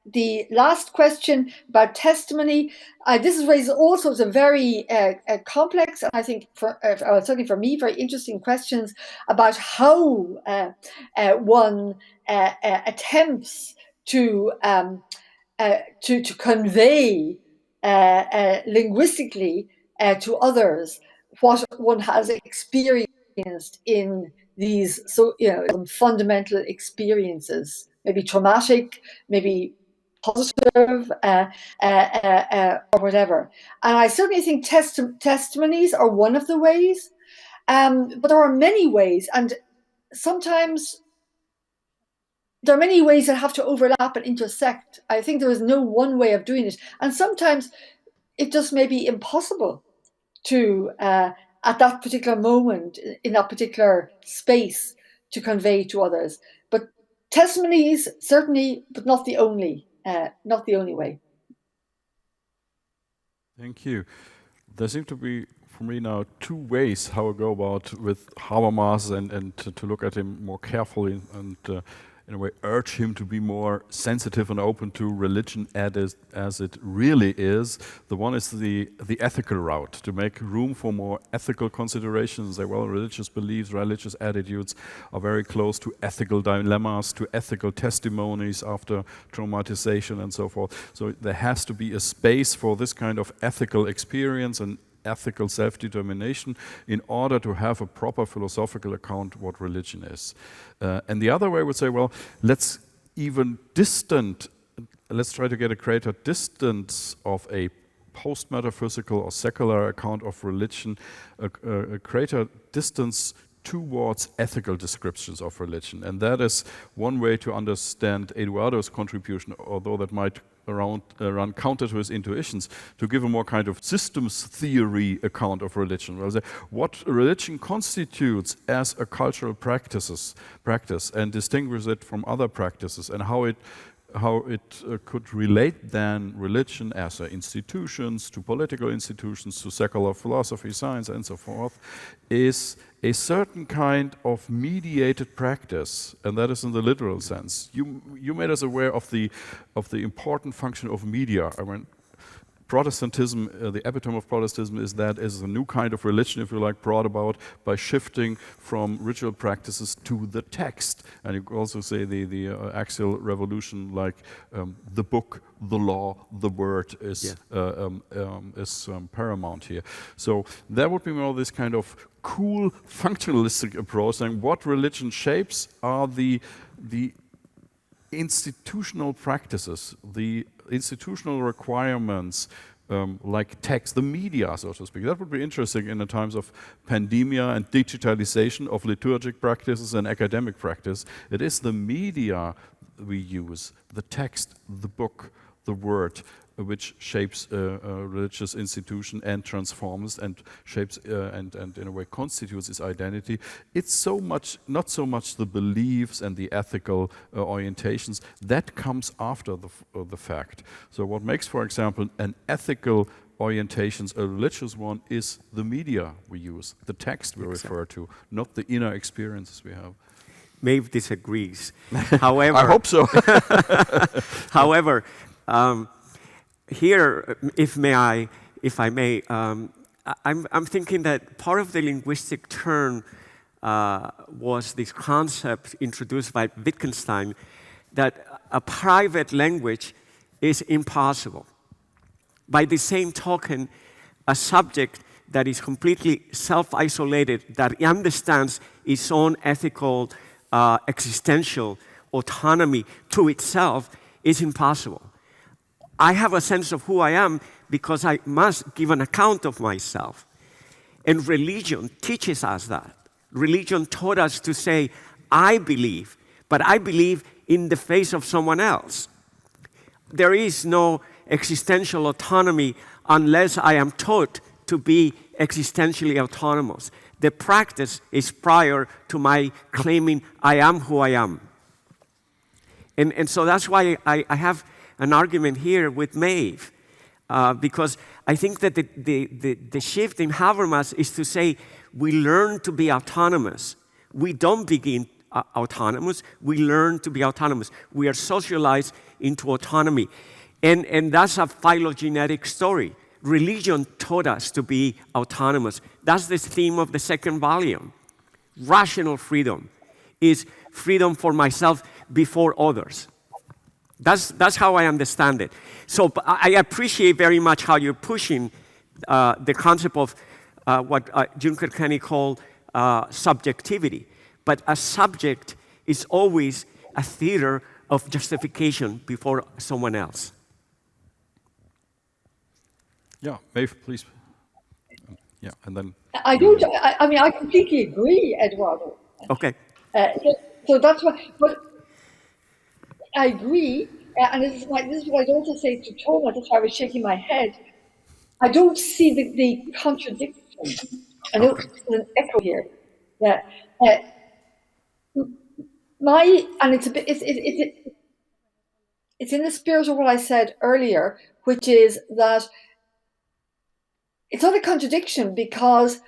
the last question about testimony, this raises all sorts of very complex, and I think certainly for me, very interesting questions about how one attempts to convey linguistically to others what one has experienced in these fundamental experiences, maybe traumatic, maybe positive, or whatever. And I certainly think testimonies are one of the ways, but there are many ways, and sometimes there are many ways that have to overlap and intersect. I think there is no one way of doing it, and sometimes it just may be impossible to, at that particular moment, in that particular space, to convey to others. But testimonies, certainly, but not the only way. Thank you. There seem to be, for me now, two ways how I go about with Habermas and to look at him more carefully and in a way urge him to be more sensitive and open to religion as it really is. The one is the ethical route, to make room for more ethical considerations. Say, well, religious beliefs, religious attitudes are very close to ethical dilemmas, to ethical testimonies after traumatization and so forth. So there has to be a space for this kind of ethical experience and ethical self-determination in order to have a proper philosophical account what religion is. And the other way would say, well, let's try to get a greater distance of a post-metaphysical or secular account of religion, a greater distance towards ethical descriptions of religion. And that is one way to understand Eduardo's contribution, although that might run counter to his intuitions, to give a more kind of systems theory account of religion. What religion constitutes as a cultural practice and distinguish it from other practices, and how it could relate then religion as institutions to political institutions, to secular philosophy, science, and so forth, is a certain kind of mediated practice, and that is in the literal sense. You made us aware of the important function of media. I mean, Protestantism, the epitome of Protestantism is a new kind of religion, if you like, brought about by shifting from ritual practices to the text. And you could also say the axial revolution, like the book, the law, the word is paramount here. So that would be more this kind of cool functionalistic approach, saying what religion shapes are the institutional practices, the institutional requirements, like text, the media, so to speak. That would be interesting in the times of pandemia and digitalization of liturgic practices and academic practice. It is the media we use, the text, the book, the word, which shapes a religious institution and transforms and shapes and in a way constitutes its identity. It's not so much the beliefs and the ethical orientations that comes after the fact. So what makes, for example, an ethical orientations a religious one is the media we use, the text we refer to, not the inner experiences we have. Maeve disagrees. However, I hope so. However. Here, if I may, I'm thinking that part of the linguistic turn was this concept introduced by Wittgenstein that a private language is impossible. By the same token, a subject that is completely self-isolated, that understands its own ethical, existential autonomy to itself is impossible. I have a sense of who I am because I must give an account of myself. And religion teaches us that. Religion taught us to say, I believe, but I believe in the face of someone else. There is no existential autonomy unless I am taught to be existentially autonomous. The practice is prior to my claiming I am who I am. And so that's why I have an argument here with Maeve, because I think that the shift in Habermas is to say we learn to be autonomous. We don't begin autonomous, we learn to be autonomous. We are socialized into autonomy. And that's a phylogenetic story. Religion taught us to be autonomous. That's the theme of the second volume. Rational freedom is freedom for myself before others. That's how I understand it. So I appreciate very much how you're pushing the concept of what Jürgen called subjectivity. But a subject is always a theater of justification before someone else. Yeah, Maeve, please. Yeah, and then... I don't, I mean, I completely agree, Eduardo. Okay. So that's what, but I agree, and this is what I'd also say to Thomas, that's why I was shaking my head. I don't see the contradiction. I know there's an echo here. Yeah. And it's a bit, it's in the spirit of what I said earlier, which is that it's not a contradiction, because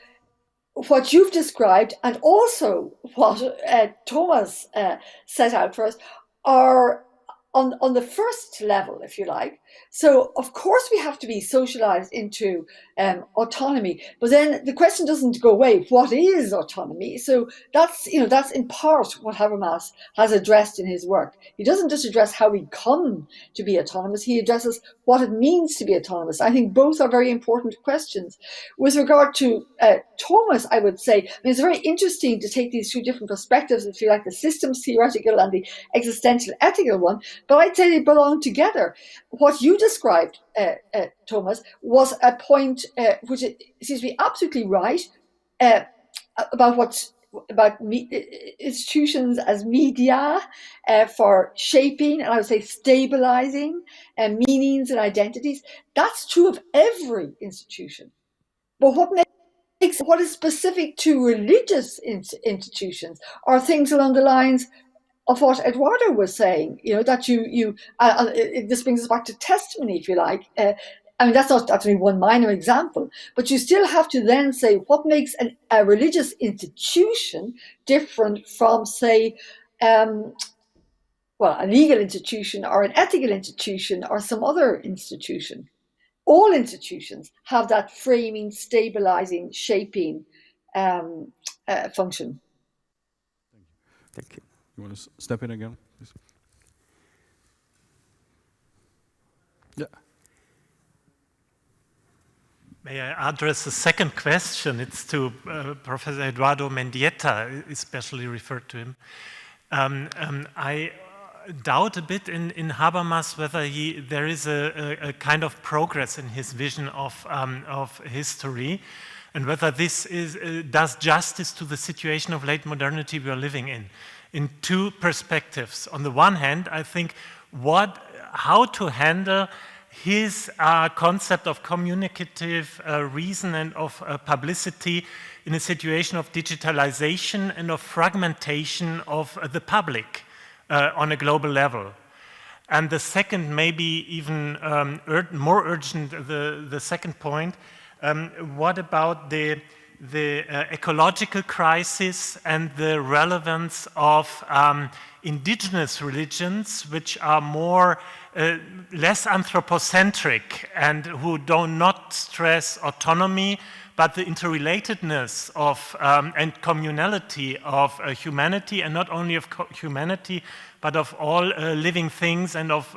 what you've described and also what Thomas set out for us are on the first level, if you like. So of course we have to be socialized into autonomy, but then the question doesn't go away, what is autonomy? So that's in part what Habermas has addressed in his work. He doesn't just address how we come to be autonomous, he addresses what it means to be autonomous. I think both are very important questions. With regard to Thomas, I would say, it's very interesting to take these two different perspectives, if you like, the systems theoretical and the existential ethical one, but I'd say they belong together. What you described, Thomas, was a point which seems to be absolutely right about institutions as media for shaping, and I would say stabilizing meanings and identities. That's true of every institution. But what is specific to religious institutions are things along the lines of what Eduardo was saying, that this brings us back to testimony, if you like. That's only one minor example, but you still have to then say what makes a religious institution different from, say, a legal institution or an ethical institution or some other institution. All institutions have that framing, stabilizing, shaping function. Thank you. You want to step in again, please? Yeah. May I address the second question? It's to Professor Eduardo Mendieta, especially referred to him. I doubt a bit in Habermas whether there is a kind of progress in his vision of history, and whether this does justice to the situation of late modernity we are living in two perspectives. On the one hand, I think how to handle his concept of communicative reason and of publicity in a situation of digitalization and of fragmentation of the public on a global level. And the second, maybe even more urgent, the second point, what about the ecological crisis and the relevance of indigenous religions, which are less anthropocentric and who do not stress autonomy, but the interrelatedness of and communality of humanity, and not only of humanity, but of all living things and of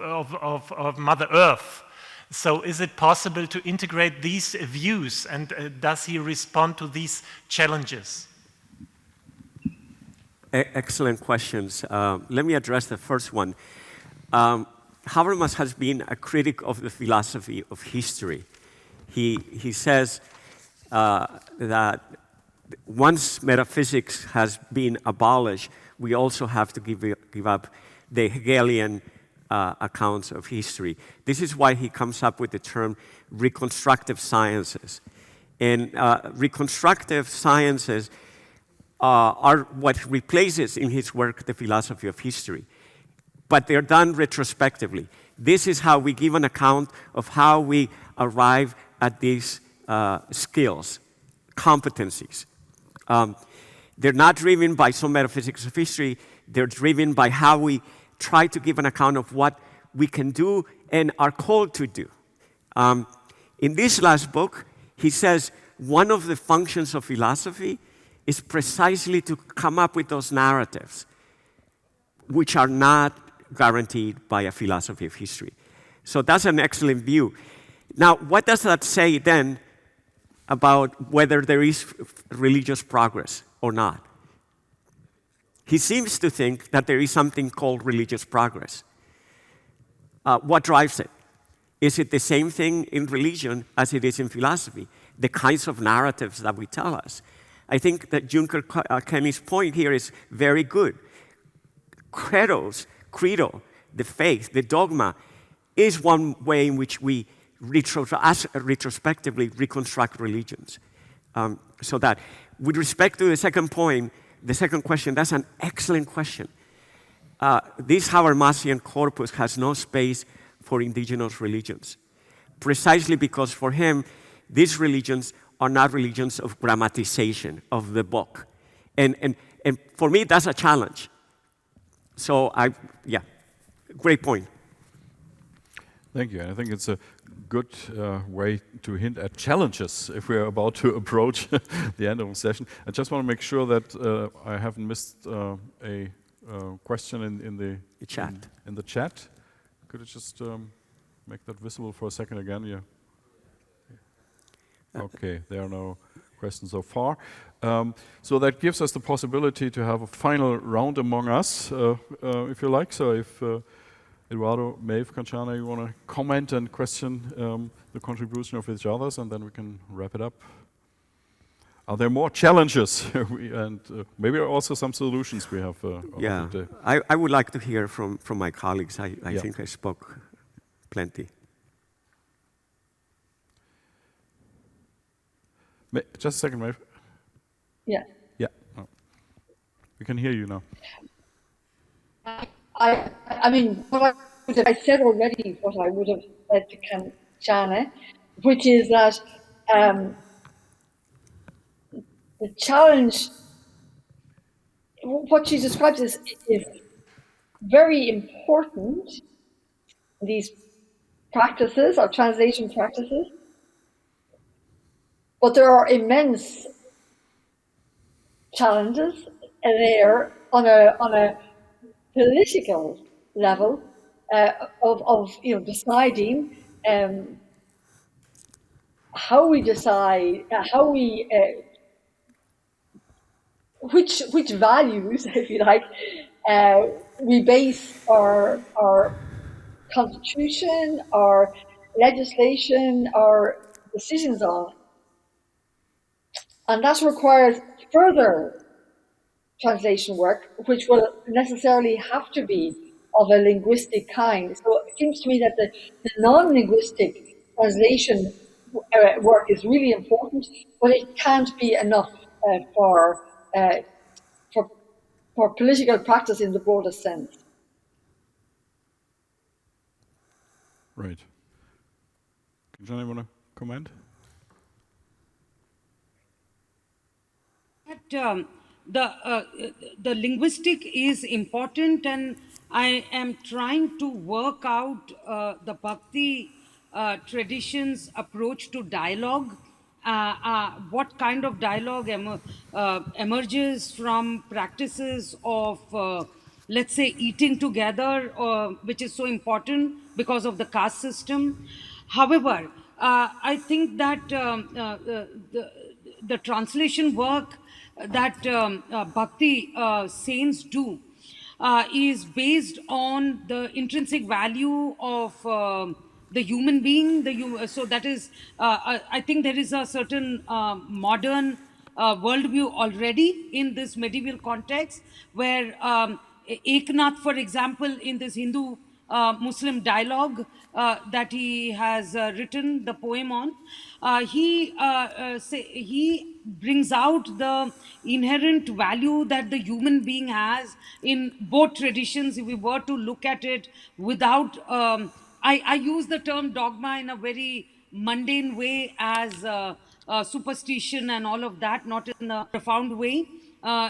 Mother Earth. So is it possible to integrate these views, and does he respond to these challenges? Excellent questions. Let me address the first one. Habermas has been a critic of the philosophy of history. He says that once metaphysics has been abolished, we also have to give up the Hegelian accounts of history. This is why he comes up with the term Reconstructive Sciences. And Reconstructive Sciences are what replaces in his work the philosophy of history. But they're done retrospectively. This is how we give an account of how we arrive at these skills, competencies. They're not driven by some metaphysics of history. They're driven by how we try to give an account of what we can do and are called to do. In this last book, he says one of the functions of philosophy is precisely to come up with those narratives, which are not guaranteed by a philosophy of history. So that's an excellent view. Now, what does that say then about whether there is religious progress or not. He seems to think that there is something called religious progress. What drives it? Is it the same thing in religion as it is in philosophy? The kinds of narratives that we tell us. I think that Juncker Kemi's point here is very good. Credo, the faith, the dogma, is one way in which we retrospectively reconstruct religions. So that, with respect to the second point, the second question, that's an excellent question. This Habermasian corpus has no space for indigenous religions, precisely because for him, these religions are not religions of grammatization of the book. And for me, that's a challenge. So yeah, great point. Thank you. I think it's a good way to hint at challenges if we're about to approach the end of the session. I just want to make sure that I haven't missed a question in the chat. In the chat. Could you just make that visible for a second again? Yeah. Okay, there are no questions so far. So that gives us the possibility to have a final round among us, if you like. So if Eduardo, Maeve, Kanchana, you want to comment and question the contribution of each others, and then we can wrap it up. Are there more challenges and maybe also some solutions we have? Yeah, I would like to hear from my colleagues. I think I spoke plenty. Just a second, Maeve. Yeah. Yeah. Oh. We can hear you now. I mean, what I said already, what I would have said to Kanchana, which is that the challenge, what she describes is very important, these practices or translation practices, but there are immense challenges there on a political level of deciding how we decide which values, if you like, we base our constitution, our legislation, our decisions on. And that requires further translation work, which will necessarily have to be of a linguistic kind. So it seems to me that the non-linguistic translation work is really important, but it can't be enough for political practice in the broadest sense. Right. Does anyone want to comment? The linguistic is important, and I am trying to work out the Bhakti tradition's approach to dialogue. What kind of dialogue emerges from practices of, let's say, eating together, which is so important because of the caste system. However, I think that the translation work that Bhakti Saints do is based on the intrinsic value of the human being. So that is, I think there is a certain modern worldview already in this medieval context, where Eknath, for example, in this Hindu Muslim dialogue that he has written the poem on, he brings out the inherent value that the human being has in both traditions. If we were to look at it without, I use the term dogma in a very mundane way as superstition and all of that, not in a profound way.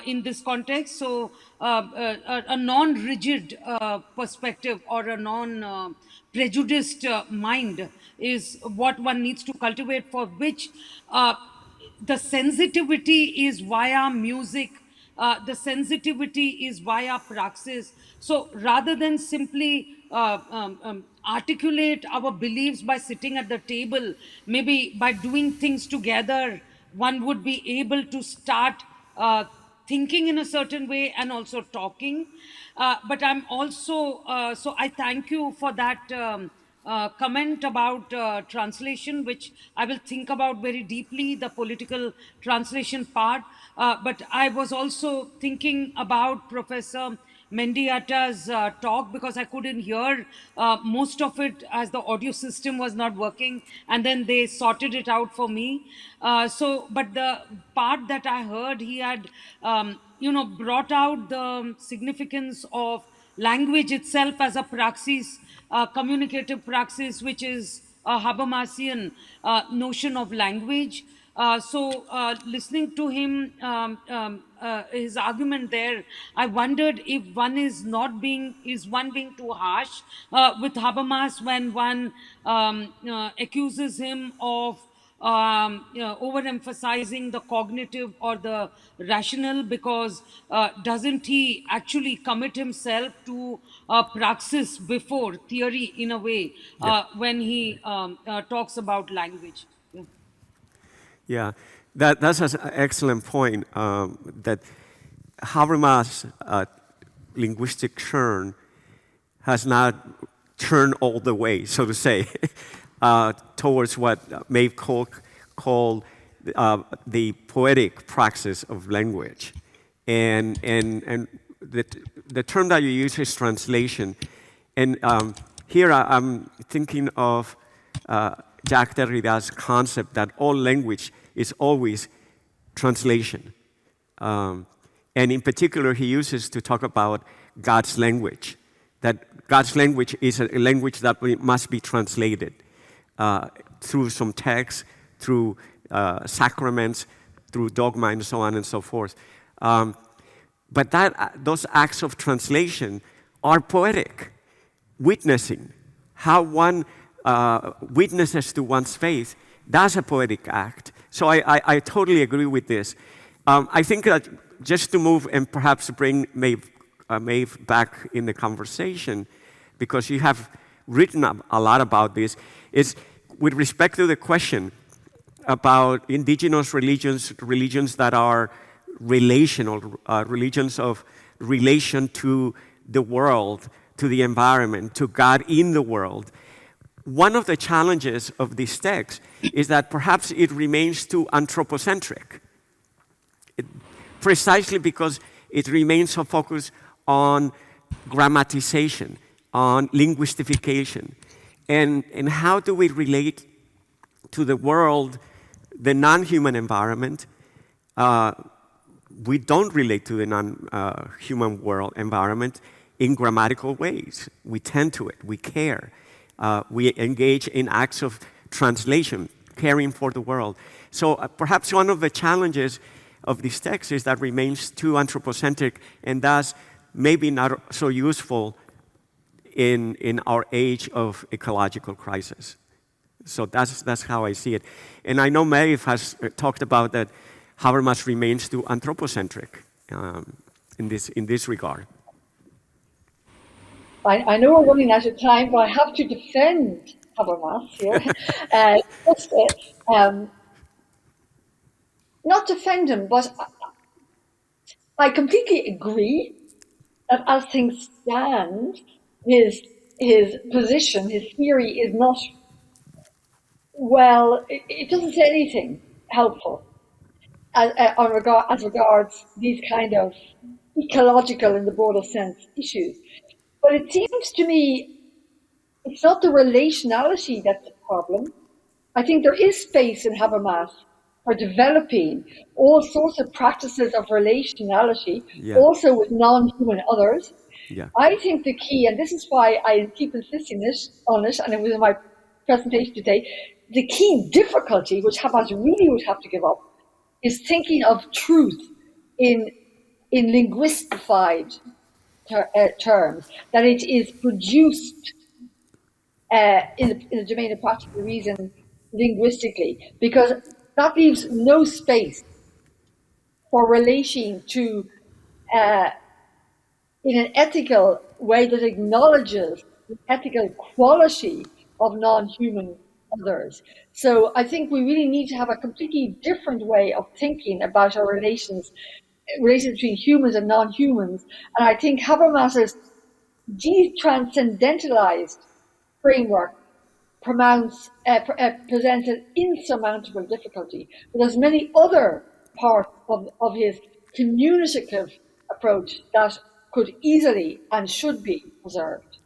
In this context, so a non-rigid perspective or a non-prejudiced mind is what one needs to cultivate, for which the sensitivity is via music, the sensitivity is via praxis. So rather than simply articulate our beliefs by sitting at the table. Maybe by doing things together, one would be able to start thinking in a certain way and also talking. But I'm also, so I thank you for that comment about translation, which I will think about very deeply, the political translation part. But I was also thinking about Professor Mendieta's talk, because I couldn't hear most of it as the audio system was not working, and then they sorted it out for me. But the part that I heard, he had, brought out the significance of language itself as a praxis, communicative praxis, which is a Habermasian notion of language. Listening to him, his argument there, I wondered if one is one being too harsh with Habermas when one accuses him of overemphasizing the cognitive or the rational, because doesn't he actually commit himself to praxis before theory in a way when he talks about language? Yeah. Yeah, that's an excellent point, that Habermas' linguistic churn has not turned all the way, so to say, towards what Maeve Cooke called the poetic praxis of language. And the term that you use is translation. And here I'm thinking of Jacques Derrida's concept that all language is always translation. And in particular, he uses to talk about God's language, that God's language is a language that must be translated through some text, through sacraments, through dogma, and so on and so forth. But those acts of translation are poetic, witnessing how one witnesses to one's faith. That's a poetic act. So I totally agree with this. I think that just to move and perhaps bring Maeve back in the conversation, because you have written a lot about this, is with respect to the question about indigenous religions that are relational, religions of relation to the world, to the environment, to God in the world. One of the challenges of this text is that perhaps it remains too anthropocentric, precisely because it remains so focused on grammatization, on linguistification. And how do we relate to the world, the non-human environment? We don't relate to the non-human world environment in grammatical ways. We tend to it, we care. We engage in acts of translation, caring for the world. So perhaps one of the challenges of this text is that remains too anthropocentric, and thus maybe not so useful in our age of ecological crisis. So that's how I see it. And I know Maeve has talked about that Habermas remains too anthropocentric in this regard. I know we're running out of time, but I have to defend Habermas here. Not defend him, but I completely agree that as things stand, his position, his theory is not, well, it doesn't say anything helpful as regards these kind of ecological, in the broader sense, issues. But it seems to me it's not the relationality that's the problem. I think there is space in Habermas for developing all sorts of practices of relationality, also with non-human others. Yeah. I think the key, and this is why I keep insisting on it, and it was in my presentation today, the key difficulty, which Habermas really would have to give up, is thinking of truth in linguistified terms, that it is produced in the domain of practical reason linguistically, because that leaves no space for relating to in an ethical way that acknowledges the ethical quality of non-human others. So I think we really need to have a completely different way of thinking about our relations between humans and non-humans. And I think Habermas's de-transcendentalized framework presents an insurmountable difficulty. But there's many other parts of his communicative approach that could easily and should be preserved.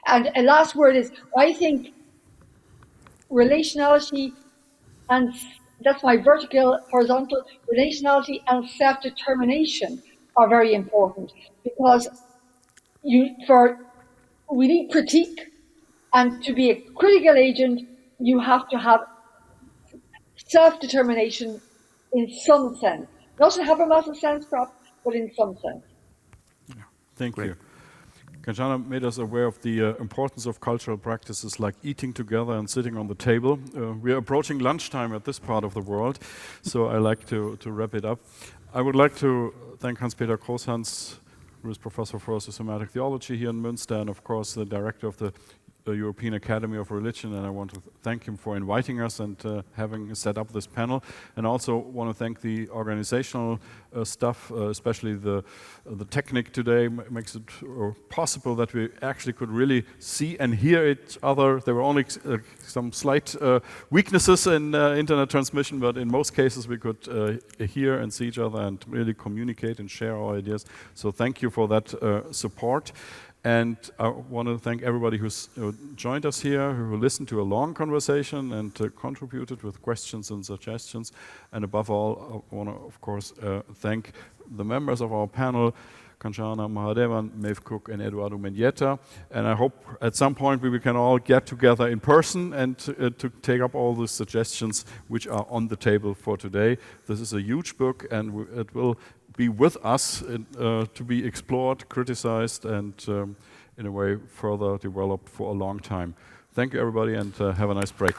And a last word is, I think relationality, and that's my vertical, horizontal, relationality and self-determination are very important, because we need critique, and to be a critical agent, you have to have self-determination in some sense. Not in Habermas' sense, perhaps, but in some sense. Yeah. Thank you. Kanchana made us aware of the importance of cultural practices like eating together and sitting on the table. We are approaching lunchtime at this part of the world, so I like to wrap it up. I would like to thank Hans-Peter Großhans, who is Professor for Systematic Theology here in Münster, and of course the Director of the European Academy of Religion, and I want to thank him for inviting us and having set up this panel, and also want to thank the organizational staff, especially the technique today makes it possible that we actually could really see and hear each other. There were only some slight weaknesses in internet transmission, but in most cases we could hear and see each other and really communicate and share our ideas. So thank you for that support. And I want to thank everybody who's joined us here, who listened to a long conversation and contributed with questions and suggestions. And above all, I want to, of course, thank the members of our panel, Kanchana, Mahadavan, Maeve, Cooke, and Eduardo Mendieta. And I hope at some point we can all get together in person and to take up all the suggestions which are on the table for today. This is a huge book, and it will be with us to be explored, criticized, and in a way further developed for a long time. Thank you, everybody, and have a nice break.